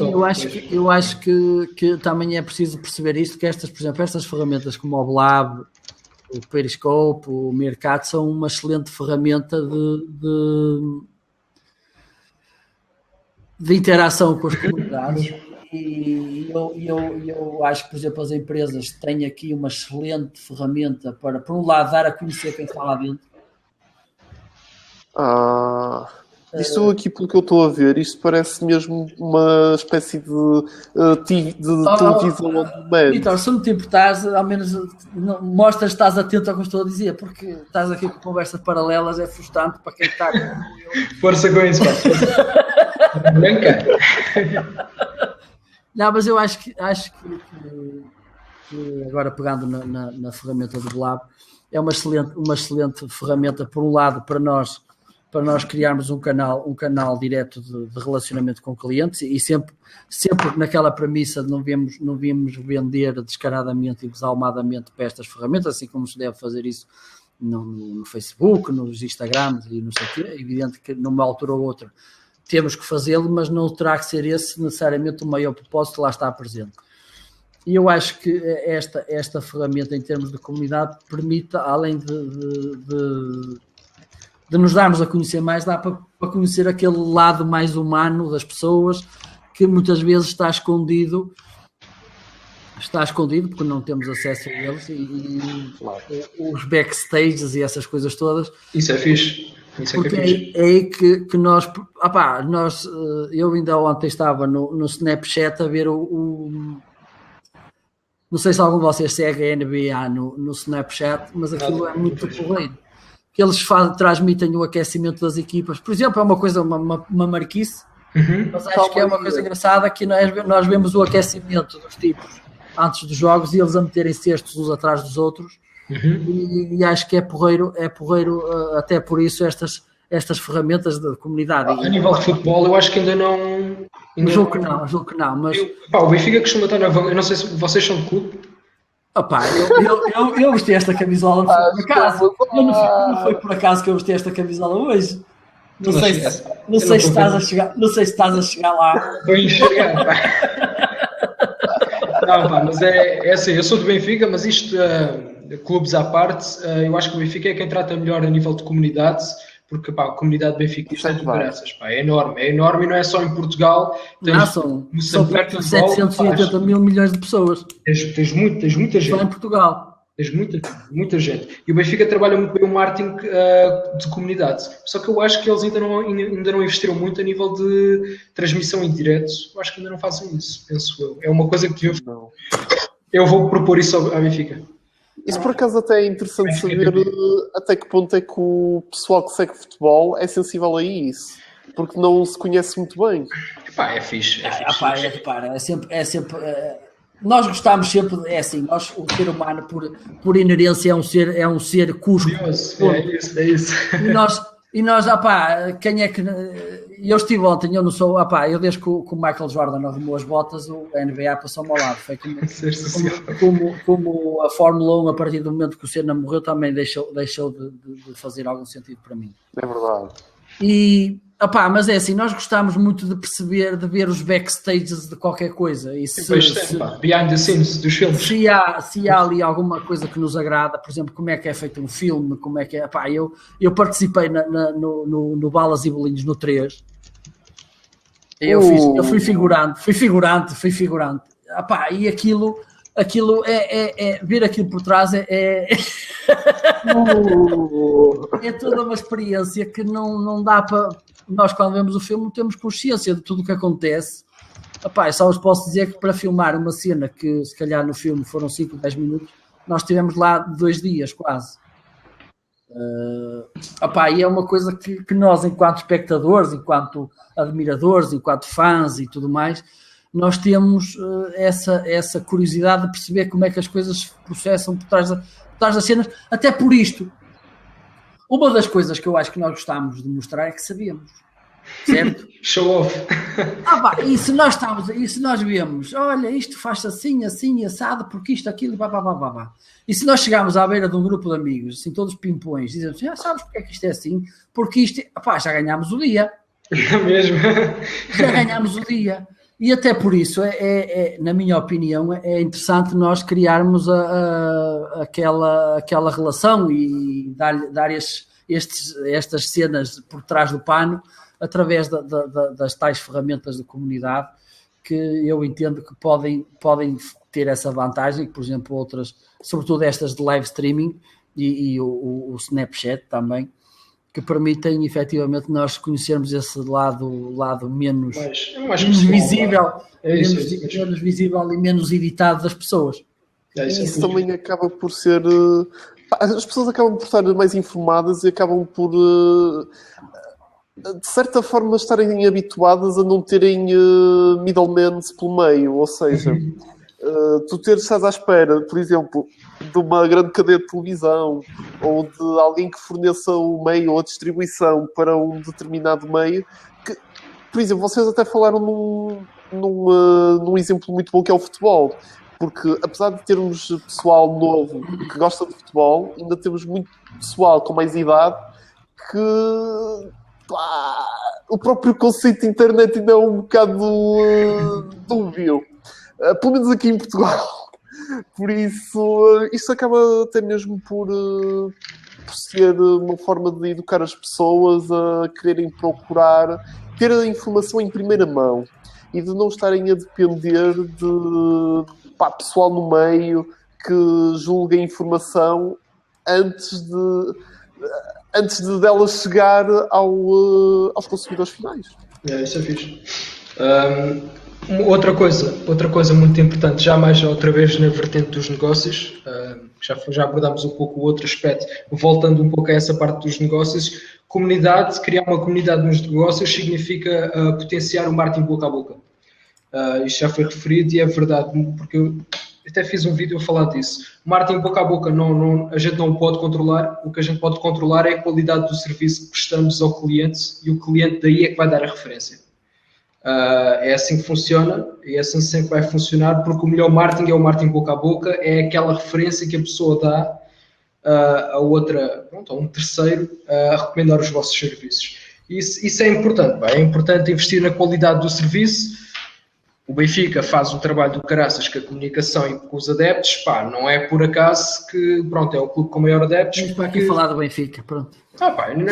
eu acho que também é preciso perceber isto, que por exemplo, estas ferramentas como o Blab, o Periscope, o Meerkat, são uma excelente ferramenta de interação com as comunidades. E eu acho que, por exemplo, as empresas têm aqui uma excelente ferramenta para, por um lado, dar a conhecer quem está lá dentro. Isto aqui, pelo que eu estou a ver, isto parece mesmo uma espécie de televisão on demand. Vitor, se não te importares, ao menos mostras que estás atento ao que eu estou a dizer, porque estás aqui com conversas paralelas, é frustrante para quem está. Força com isso, branca. Não, mas eu acho que agora pegando na ferramenta do Blab, é uma excelente ferramenta, por um lado, para nós criarmos um canal direto de relacionamento com clientes, e sempre naquela premissa de não vimos vender descaradamente e desalmadamente para estas ferramentas, assim como se deve fazer isso no Facebook, nos Instagrams e não sei o quê. É evidente que numa altura ou outra temos que fazê-lo, mas não terá que ser esse necessariamente o maior propósito, lá está presente. E eu acho que esta ferramenta, em termos de comunidade, permite, além de nos darmos a conhecer mais, dá para conhecer aquele lado mais humano das pessoas, que muitas vezes está escondido porque não temos acesso a eles, e os backstages e essas coisas todas. Isso é fixe. Porque é aí que nós... eu ainda ontem estava no Snapchat a ver não sei se algum de vocês segue a NBA no Snapchat, mas aquilo é muito porreiro. eles transmitem o aquecimento das equipas. Por exemplo, é uma coisa, uma marquice, mas acho que é uma coisa engraçada que nós vemos o aquecimento dos tipos antes dos jogos e eles a meterem cestos uns atrás dos outros. E acho que é porreiro, até por isso estas ferramentas de comunidade. A nível de futebol, eu acho que ainda não. Julgo que não, mas. O Benfica costuma estar na. Eu não sei se vocês são de clube. Opa, eu vesti esta camisola por acaso. Não foi por acaso que eu vesti esta camisola hoje. Não sei se estás a chegar lá. Estou a enxergar, pá. Não, pá, mas é assim, eu sou do Benfica, mas isto, clubes à parte, eu acho que o Benfica é quem trata melhor a nível de comunidade, porque pá, a comunidade benfiquista é enorme e não é só em Portugal. São 780 mil milhões de pessoas. Tens muita gente. Só em Portugal. Tens muita gente. E o Benfica trabalha muito bem o marketing de comunidade. Só que eu acho que eles ainda não investiram muito a nível de transmissão em direto. Eu acho que ainda não fazem isso, penso eu. É uma coisa que eu vou propor isso ao Benfica. Isso por acaso até é interessante saber até que ponto é que o pessoal que segue futebol é sensível a isso. Porque não se conhece muito bem. Epá, é fixe. É sempre nós gostamos sempre, é assim, o ser humano por inerência é um ser cusco. É isso. E nós, quem é que... Eu estive ontem, eu não sou... eu desde que o Michael Jordan arrumou as botas, a NBA passou-me ao lado. Foi como a Fórmula 1, a partir do momento que o Senna morreu, também deixou de fazer algum sentido para mim. É verdade. E... mas é assim, nós gostamos muito de perceber, de ver os backstages de qualquer coisa. E behind the scenes dos filmes. Se há ali alguma coisa que nos agrada, por exemplo, como é que é feito um filme, como é que é... eu participei no Balas e Bolinhos no 3. Eu fui figurante. E aquilo ver aquilo por trás é toda uma experiência que não dá para... Nós, quando vemos o filme, temos consciência de tudo o que acontece. Só vos posso dizer que para filmar uma cena que, se calhar, no filme foram 5 ou 10 minutos, nós estivemos lá 2 dias, quase. E é uma coisa que nós, enquanto espectadores, enquanto admiradores, enquanto fãs e tudo mais, nós temos essa curiosidade de perceber como é que as coisas se processam por trás das cenas, até por isto. Uma das coisas que eu acho que nós gostamos de mostrar é que sabíamos, certo? Show off. E se nós vemos, olha, isto faz assim, assado, porque isto, aquilo, E se nós chegarmos à beira de um grupo de amigos, assim, todos pimpões, dizemos assim, sabes porque é que isto é assim? Porque isto, já ganhámos o dia. Mesmo. Já ganhámos o dia. E até por isso, na minha opinião, é interessante nós criarmos aquela relação e dar estas cenas por trás do pano através das tais ferramentas de comunidade que eu entendo que podem ter essa vantagem, por exemplo, outras, sobretudo estas de live streaming e o Snapchat também, que permitem efetivamente nós conhecermos esse lado menos visível, menos visível e menos editado das pessoas. Isso também acaba por ser... As pessoas acabam por estar mais informadas e acabam por, de certa forma, estarem habituadas a não terem middlemen pelo meio, ou seja... tu estás à espera, por exemplo, de uma grande cadeia de televisão ou de alguém que forneça o meio ou a distribuição para um determinado meio, que, por exemplo, vocês até falaram num exemplo muito bom que é o futebol, porque apesar de termos pessoal novo que gosta de futebol, ainda temos muito pessoal com mais idade que o próprio conceito de internet ainda é um bocado dúbio. Pelo menos aqui em Portugal. Por isso, isto acaba até mesmo por ser uma forma de educar as pessoas a quererem procurar ter a informação em primeira mão e de não estarem a depender de pessoal no meio que julgue a informação antes de dela chegar aos consumidores finais. Isso é fixe. Outra coisa muito importante, já mais outra vez na vertente dos negócios, já abordámos um pouco o outro aspecto, voltando um pouco a essa parte dos negócios, criar uma comunidade nos negócios significa potenciar o marketing boca a boca. Isto já foi referido e é verdade, porque eu até fiz um vídeo a falar disso. O marketing boca a boca a gente não pode controlar, o que a gente pode controlar é a qualidade do serviço que prestamos ao cliente e o cliente daí é que vai dar a referência. É assim que funciona e é assim sempre que vai funcionar, porque o melhor marketing é o marketing boca a boca, é aquela referência que a pessoa dá a um terceiro a recomendar os vossos serviços. Isso é importante, é importante investir na qualidade do serviço. O Benfica faz um trabalho do caraças com a comunicação e com os adeptos, não é por acaso que, é o clube com maior adeptos. Vamos para aqui falar do Benfica, pronto.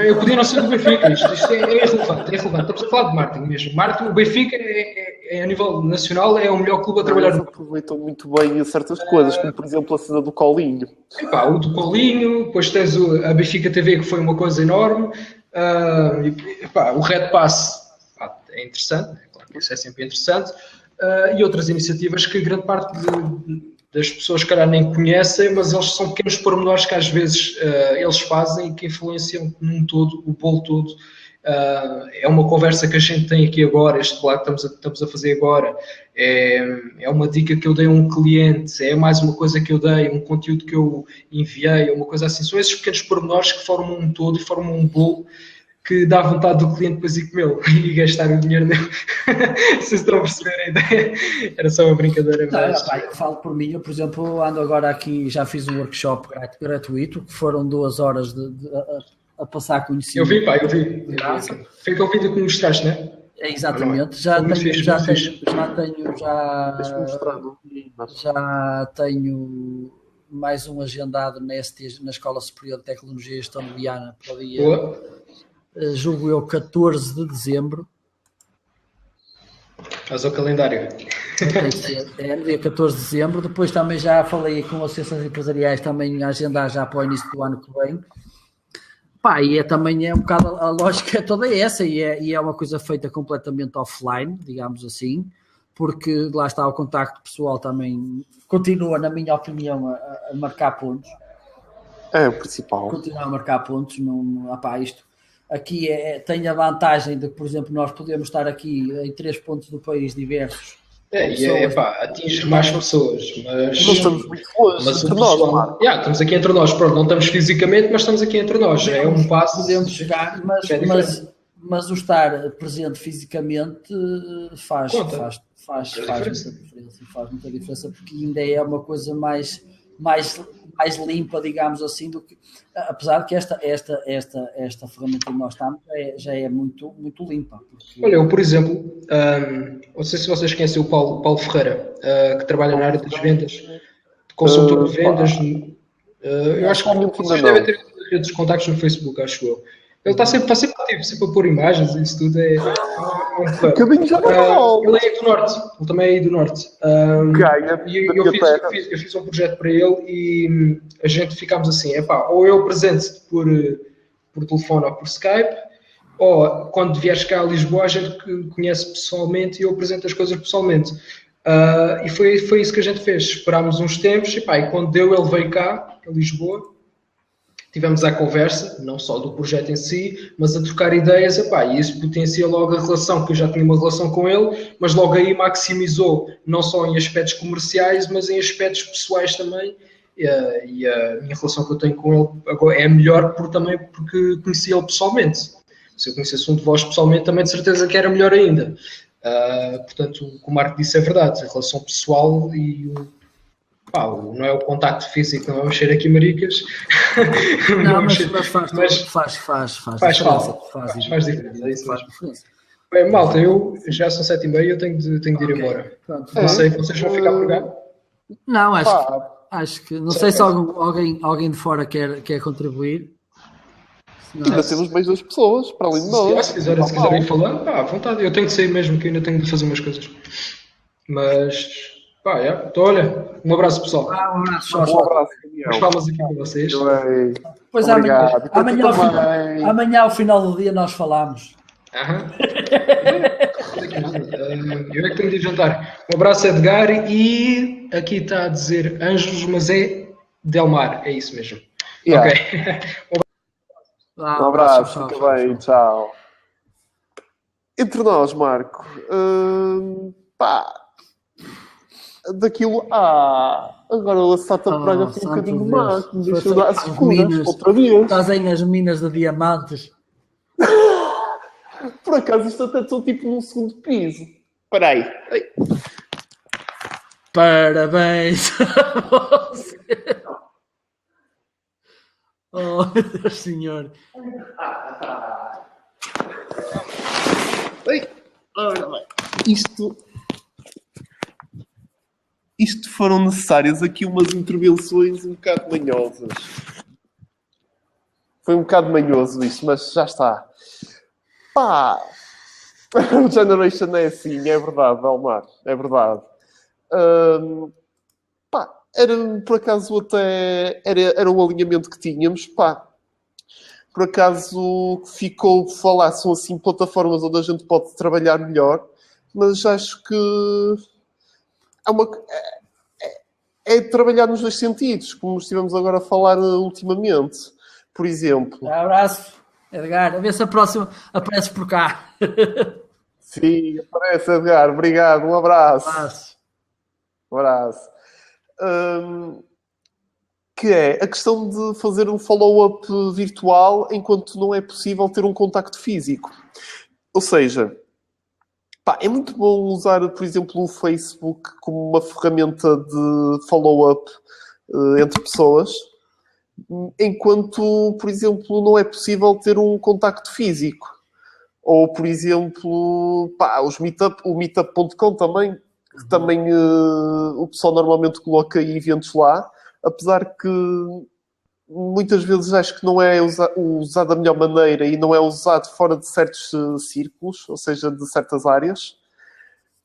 Eu podia não ser do Benfica, isto é irrelevante, estamos a falar de marketing mesmo. O Benfica a nível nacional é o melhor clube a trabalhar. Eles aproveitam muito bem certas coisas, como por exemplo a cena do Colinho. O do Colinho, depois tens a Benfica TV, que foi uma coisa enorme, o Red Pass é interessante, claro que isso é sempre interessante. E outras iniciativas que grande parte das pessoas, calhar, nem conhecem, mas eles são pequenos pormenores que às vezes eles fazem e que influenciam num todo, o bolo todo. É uma conversa que a gente tem aqui agora, este plano que estamos a fazer agora, é uma dica que eu dei a um cliente, é mais uma coisa que eu dei, um conteúdo que eu enviei, uma coisa assim. São esses pequenos pormenores que formam um todo e formam um bolo que dá vontade do cliente depois ir comê-lo e gastar o dinheiro nele. Vocês estão a perceber a ideia? Era só uma brincadeira. Eu falo por mim, eu, por exemplo, ando agora aqui, já fiz um workshop gratuito, que foram 2 horas a passar conhecimento. Eu vi. Foi aquele vídeo que me mostraste, não é? Exatamente, já tenho mais um agendado na Escola Superior de Tecnologia e Gestão de Viana para o dia, julgo eu, 14 de dezembro. Faz o calendário. No dia 14 de dezembro. Depois também já falei com associações empresariais também a agendar já para o início do ano que vem. E também é um bocado, a lógica é toda essa, e é uma coisa feita completamente offline, digamos assim, porque lá está, o contacto pessoal também continua, na minha opinião, a marcar pontos. É o principal. Continua a marcar pontos. Isto aqui tem a vantagem de, por exemplo, nós podemos estar aqui em 3 pontos do país diversos. Atinge mais pessoas, mas nós estamos muito longe entre nós. Estamos aqui entre nós, não estamos fisicamente, mas estamos aqui entre nós. É um passo. Podemos chegar, mas o estar presente fisicamente faz muita diferença, porque ainda é uma coisa mais limpa, digamos assim, do que, apesar de que esta ferramenta que nós estamos já é muito, muito limpa. Porque... Olha, eu, por exemplo, não sei se vocês conhecem o Paulo Ferreira, que trabalha na área das vendas, de consultor de vendas. Eu acho que vocês devem ter redes de contactos no Facebook, acho eu. Ele está sempre ativo, sempre a pôr imagens, isso tudo é um fã. Ele é do Norte, ele também é aí do Norte. Eu fiz um projeto para ele e a gente ficámos assim, ou eu presente por telefone ou por Skype, ou quando vieres cá a Lisboa a gente conhece pessoalmente e eu apresento as coisas pessoalmente. E foi isso que a gente fez. Esperámos uns tempos e quando ele veio cá, a Lisboa, tivemos a conversa, não só do projeto em si, mas a trocar ideias, e isso potencia logo a relação, que eu já tinha uma relação com ele, mas logo aí maximizou, não só em aspectos comerciais, mas em aspectos pessoais também, e a minha relação que eu tenho com ele agora é melhor porque conheci ele pessoalmente. Se eu conhecesse um de vós pessoalmente, também de certeza que era melhor ainda. Portanto, o que o Marco disse é verdade, a relação pessoal e não é o contacto físico, não é mexer aqui maricas. Faz diferença. É isso faz diferença. Bem, malta, eu já são 7h30 e eu tenho de ir embora. Pronto. Não sei, vocês vão ficar por cá? Não, acho que não sei se alguém de fora quer contribuir. Ainda temos mais 2 pessoas para além de nós. Se quiserem falar, à vontade. Eu tenho de sair mesmo, que ainda tenho de fazer umas coisas. Mas... Então, olha, um abraço, pessoal. Um abraço, Daniel. As palmas aqui com vocês. Pois amanhã ao final do dia nós falamos. daqui nada. Eu é que tenho de jantar. Um abraço, Edgar. E aqui está a dizer Anjos, mas é Delmar. É isso mesmo. Yeah. Ok. Um abraço, fica bem, tchau. Entre nós, Marco, pá, daquilo, agora o Santa Praga foi um bocadinho má, que me deixou dar as escuras, outra vez. Estás aí nas minas de diamantes. Por acaso isto até estou tipo num segundo piso. Espera aí. Parabéns a você. Oh, Deus Senhor. Ora bem. Isto foram necessárias aqui umas intervenções um bocado manhosas. Foi um bocado manhoso isto, mas já está. Pá! O Generation é assim, é verdade, Almar, é verdade. Pá, era por acaso até era o alinhamento que tínhamos, pá. Por acaso ficou de falar, são assim plataformas onde a gente pode trabalhar melhor, mas acho que é trabalhar nos dois sentidos, como estivemos agora a falar ultimamente. Por exemplo. Um abraço, Edgar. A ver se a próxima aparece por cá. Sim, aparece, Edgar. Obrigado. Um abraço. Um abraço. Que é a questão de fazer um follow-up virtual enquanto não é possível ter um contacto físico. Ou seja, pá, é muito bom usar, por exemplo, o Facebook como uma ferramenta de follow-up entre pessoas, enquanto, por exemplo, não é possível ter um contacto físico. Ou, por exemplo, pá, o meetup.com também, que também o pessoal normalmente coloca eventos lá, apesar que muitas vezes acho que não é usado da melhor maneira e não é usado fora de certos círculos, ou seja, de certas áreas.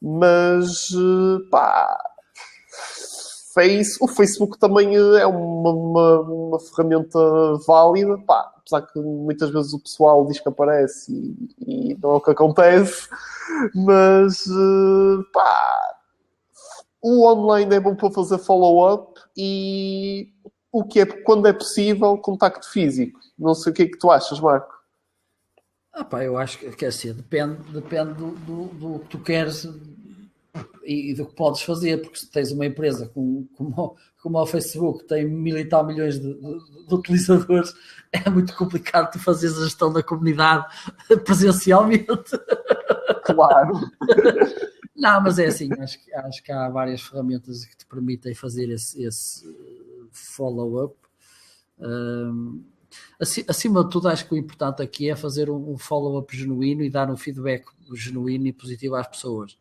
Mas, pá, o Facebook também é uma ferramenta válida, pá, apesar que muitas vezes o pessoal diz que aparece e não é o que acontece, mas, pá, o online é bom para fazer follow-up e o que é, quando é possível, contacto físico. Não sei o que é que tu achas, Marco. Pá, eu acho que é assim, depende do que tu queres e do que podes fazer, porque se tens uma empresa como o Facebook, que tem 1000 e tal milhões de utilizadores, é muito complicado tu fazeres a gestão da comunidade presencialmente. Claro. Não, mas é assim, acho que há várias ferramentas que te permitem fazer esse follow-up. Acima de tudo, acho que o importante aqui é fazer um follow-up genuíno e dar um feedback genuíno e positivo às pessoas.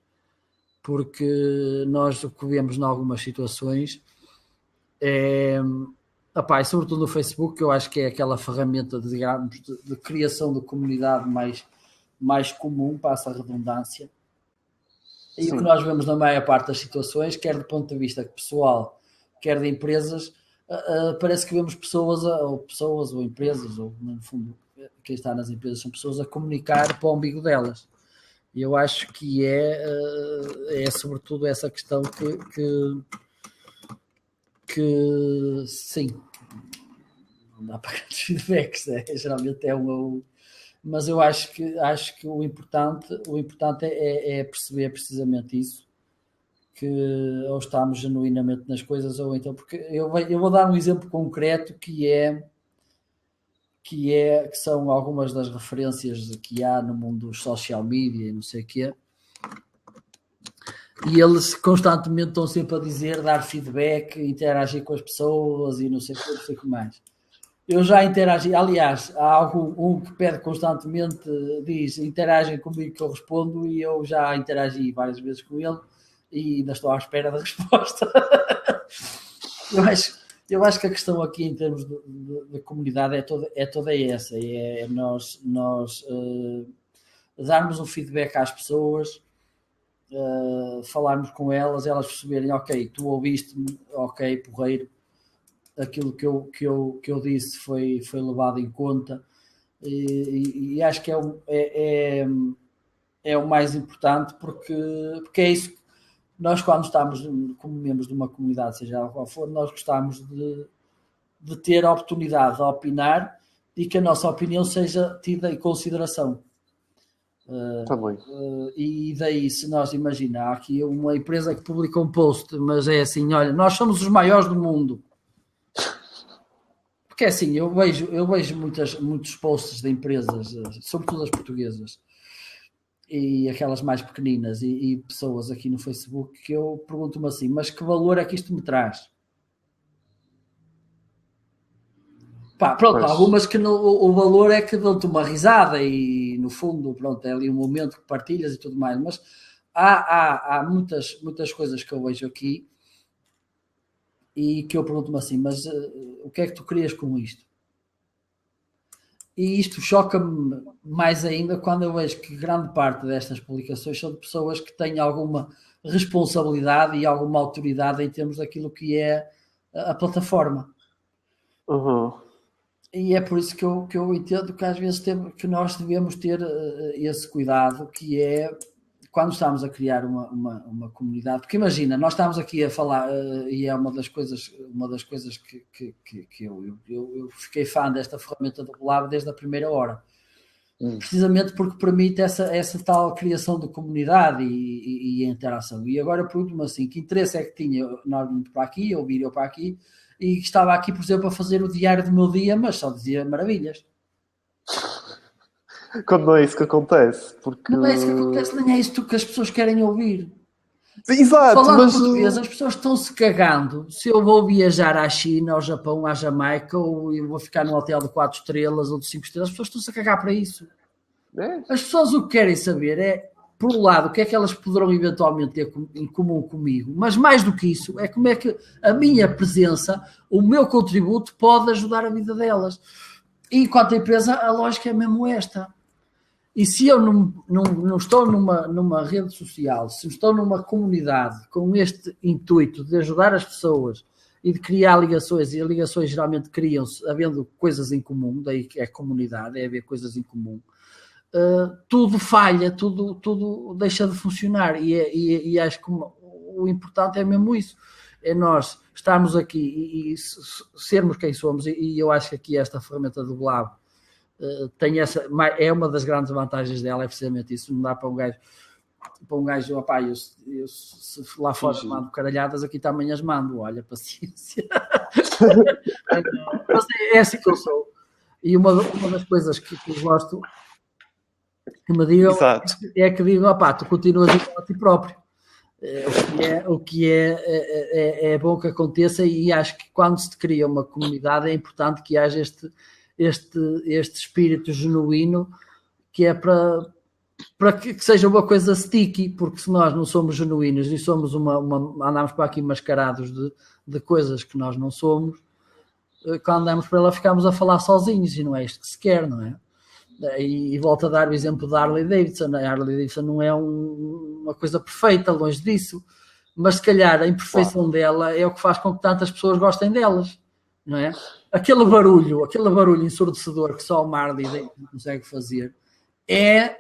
Porque nós o que vemos em algumas situações sobretudo no Facebook, eu acho que é aquela ferramenta de criação de comunidade mais comum, passa a redundância. E Sim. O que nós vemos na maior parte das situações, quer do ponto de vista pessoal, quer de empresas, parece que vemos pessoas ou empresas, ou no fundo quem está nas empresas são pessoas a comunicar para o umbigo delas. E eu acho que é sobretudo essa questão que sim, não dá para grandes feedbacks, geralmente é mas eu acho que o importante é perceber precisamente isso, que ou estamos genuinamente nas coisas ou então, porque eu vou dar um exemplo concreto que são algumas das referências que há no mundo dos social media e não sei o quê, e eles constantemente estão sempre a dizer, dar feedback, interagir com as pessoas e não sei o que mais. Eu já interagi, aliás, há um que pede constantemente, diz, interagem comigo que eu respondo, e eu já interagi várias vezes com ele e ainda estou à espera da resposta. Eu acho que a questão aqui em termos de comunidade é toda essa, é nós darmos um feedback às pessoas, falarmos com elas perceberem, ok, tu ouviste-me, ok, porreiro, aquilo que eu disse foi levado em conta, e acho que é o mais importante, porque é isso que nós, quando estamos como membros de uma comunidade, seja ela qual for, nós gostamos de ter a oportunidade de opinar e que a nossa opinião seja tida em consideração. Também. E daí, se nós imaginar, há aqui uma empresa que publica um post, mas é assim, olha, nós somos os maiores do mundo. Porque é assim, eu vejo muitos posts de empresas, sobretudo as portuguesas, e aquelas mais pequeninas, e pessoas aqui no Facebook, que eu pergunto-me assim, mas que valor é que isto me traz? Pá, pronto, algumas que o valor é que dão-te uma risada e no fundo, pronto, é ali um momento que partilhas e tudo mais, mas há muitas coisas que eu vejo aqui e que eu pergunto-me assim, mas o que é que tu querias com isto? E isto choca-me mais ainda quando eu vejo que grande parte destas publicações são de pessoas que têm alguma responsabilidade e alguma autoridade em termos daquilo que é a plataforma. Uhum. E é por isso que eu entendo que às vezes que nós devemos ter esse cuidado, que é quando estamos a criar uma comunidade, porque imagina, nós estamos aqui a falar, e é uma das coisas que eu fiquei fã desta ferramenta do Lab desde a primeira hora, precisamente porque permite essa tal criação de comunidade e interação. E agora pergunto-me assim, que interesse é que tinha normalmente para aqui, ouvir eu para aqui, e estava aqui, por exemplo, a fazer o diário do meu dia, mas só dizia maravilhas. Quando não é isso que acontece. Porque... Não é isso que acontece, nem é isso que as pessoas querem ouvir. Exato, Falando mas... português, as pessoas estão-se cagando. Se eu vou viajar à China, ao Japão, à Jamaica, ou eu vou ficar num hotel de 4 estrelas ou de 5 estrelas, as pessoas estão-se a cagar para isso. As pessoas o que querem saber é, por um lado, o que é que elas poderão eventualmente ter em comum comigo, mas mais do que isso, é como é que a minha presença, o meu contributo pode ajudar a vida delas. E quanto à empresa, a lógica é mesmo esta. E se eu não estou numa rede social, se estou numa comunidade com este intuito de ajudar as pessoas e de criar ligações, e as ligações geralmente criam-se havendo coisas em comum, daí que é comunidade, é haver coisas em comum, tudo falha, tudo deixa de funcionar, e acho que o importante é mesmo isso, é nós estarmos aqui e sermos quem somos, e eu acho que aqui esta ferramenta do Blab tem é uma das grandes vantagens dela, é precisamente isso. Não dá para um gajo, opá, eu se lá fora mando caralhadas, aqui também as mando, olha, paciência. Mas é assim que eu sou. E uma das coisas que eu gosto que me digam é que digam, opá, tu continuas igual a ti próprio. O que é bom que aconteça, e acho que quando se cria uma comunidade é importante que haja este espírito genuíno, que é para que seja uma coisa sticky, porque se nós não somos genuínos e somos andamos para aqui mascarados de coisas que nós não somos, quando andamos para ela ficamos a falar sozinhos, e não é isto que se quer, não é? E volto a dar o exemplo da Harley Davidson. A Harley Davidson não é uma coisa perfeita, longe disso, mas se calhar a imperfeição dela é o que faz com que tantas pessoas gostem delas, não é? Aquele barulho ensurdecedor que só o Harley Davidson consegue fazer é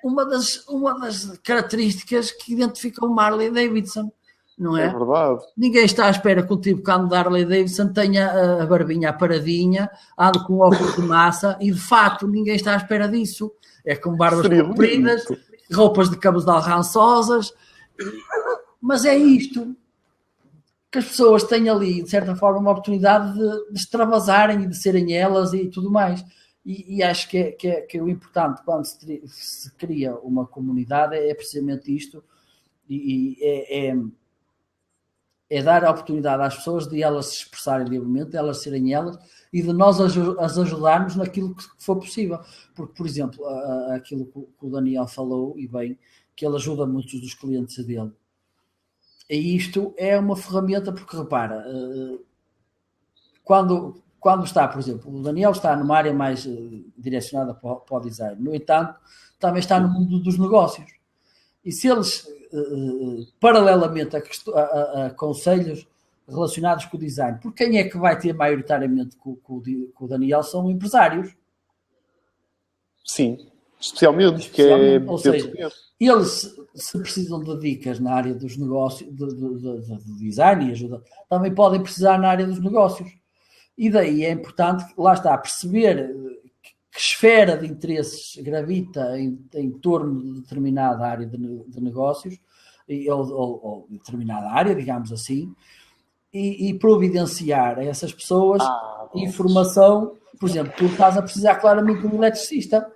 uma das características que identificam o Harley Davidson, não é? É verdade. Ninguém está à espera que o tipo que anda da Harley Davidson tenha a barbinha paradinha, ande com óculos de massa, e de facto ninguém está à espera disso. É com barbas compridas, roupas de cabedal rançosas, mas é isto que as pessoas têm ali, de certa forma, uma oportunidade de extravasarem e de serem elas e tudo mais. E acho que é o importante quando se cria uma comunidade, é precisamente isto, e é dar a oportunidade às pessoas de elas se expressarem livremente, de elas serem elas, e de nós as ajudarmos naquilo que for possível. Porque, por exemplo, aquilo que o Daniel falou, e bem, que ele ajuda muitos dos clientes dele. E isto é uma ferramenta, porque repara, quando está, por exemplo, o Daniel está numa área mais direcionada para o design, no entanto, também está no mundo dos negócios. E se eles, paralelamente a conselhos relacionados com o design, porque quem é que vai ter maioritariamente com o Daniel são empresários. Sim. Especialmente, que é... Ou seja, eles, se precisam de dicas na área dos negócios, de design e ajuda, também podem precisar na área dos negócios. E daí é importante, lá está, perceber que esfera de interesses gravita em torno de determinada área de negócios, ou determinada área, digamos assim, e providenciar a essas pessoas informação. Por exemplo, tu estás a precisar claramente de um eletricista.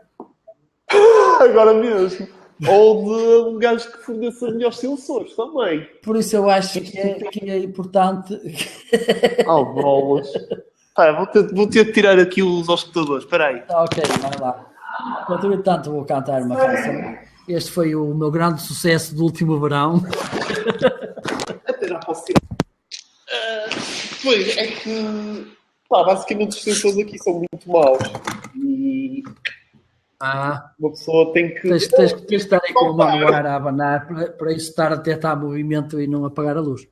Agora mesmo. Ou de um gajo que forneça melhores sensores também. Por isso eu acho que é importante... Bolas. Vou ter de tirar aqui os auscultadores. Espera aí. Ok, vai lá. Entretanto, vou cantar uma canção. Este foi o meu grande sucesso do último verão. Até já posso tirar. Pois, é que... basicamente os sensores aqui são muito maus. E... uma pessoa tem que... Tens de estar aí com o mão no ar a abanar para isso estar a detectar movimento e não apagar a luz.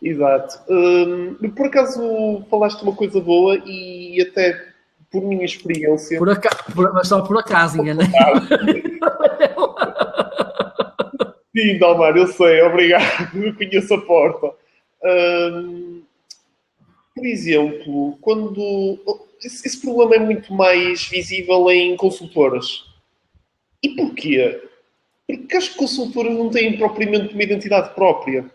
Exato. Por acaso falaste uma coisa boa e até por minha experiência... Mas só por acaso, enganei. Sim, Dalmar, eu sei, obrigado. Eu conheço a porta. Por exemplo, quando... Esse problema é muito mais visível em consultoras. E porquê? Porque as consultoras não têm propriamente uma identidade própria.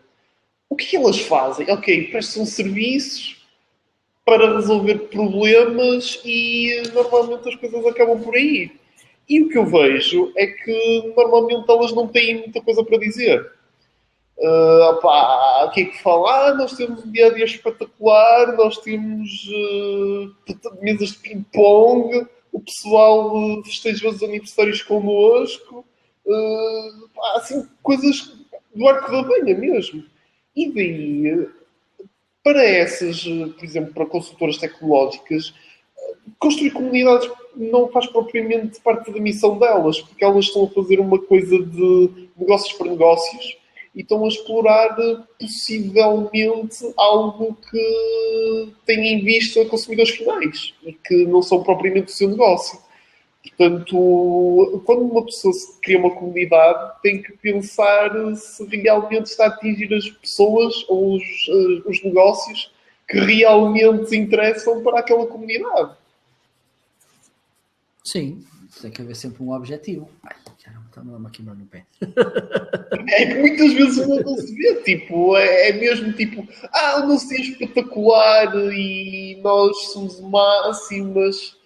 O que elas fazem? Ok, prestam serviços para resolver problemas e normalmente as coisas acabam por aí. E o que eu vejo é que normalmente elas não têm muita coisa para dizer. O que é que falar? Nós temos um dia-a-dia espetacular, nós temos mesas de ping-pong, o pessoal festeja os aniversários connosco, assim, coisas do arco da velha mesmo. E daí, para essas, por exemplo, para consultoras tecnológicas, construir comunidades não faz propriamente parte da missão delas, porque elas estão a fazer uma coisa de negócios para negócios e estão a explorar possivelmente algo que tenha em vista consumidores finais e que não são propriamente o seu negócio. Portanto, quando uma pessoa cria uma comunidade, tem que pensar se realmente está a atingir as pessoas ou os negócios que realmente interessam para aquela comunidade. Sim, tem que haver sempre um objetivo. Ai, caramba, está-me a queimar no pé. É que muitas vezes não se vê, tipo, é mesmo tipo, o nosso dia é espetacular e nós somos o máximo, mas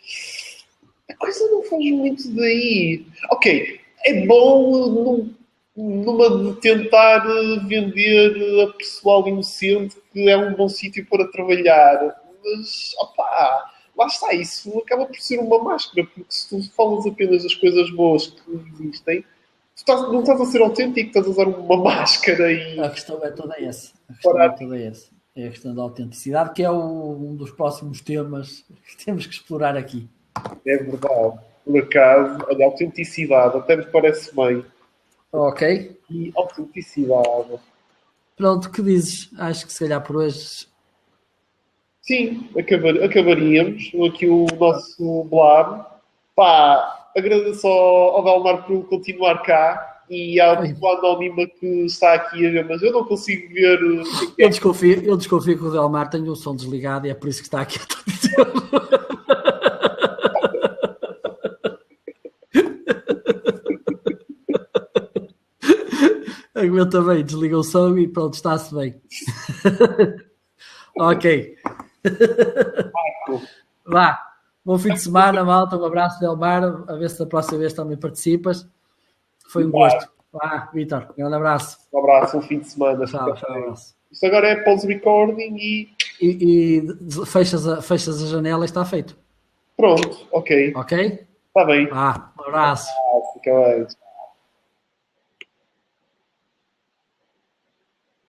a coisa não faz muito daí. Ok, é bom numa de tentar vender a pessoal inocente que é um bom sítio para trabalhar, mas, lá está, isso acaba por ser uma máscara, porque se tu falas apenas das coisas boas que existem, não estás a ser autêntico, estás a usar uma máscara e... A questão é toda essa. É a questão da autenticidade, que é um dos próximos temas que temos que explorar aqui. É verdade. Por acaso, a autenticidade até me parece bem. Ok. E autenticidade. Pronto, o que dizes? Acho que se calhar por hoje... Sim, acabaríamos aqui o nosso blab. Agradeço ao Dalmar por continuar cá e à pessoa anónima que está aqui a ver, mas eu não consigo ver... Eu desconfio que o Dalmar tem o som desligado e é por isso que está aqui a todo tempo. Aguenta bem, desliga o som e pronto, está-se bem. Ok. Vá. Bom fim de semana, malta. Um abraço, Delmar. A ver se da próxima vez também participas. Foi um gosto. Vá, Vítor. Um grande abraço. Um abraço, um fim de semana. Tchau, abraço. Isto agora é pause-recording e fechas a janela e está feito. Pronto, ok. Ok? Está bem. Vá, um abraço. Fica bem.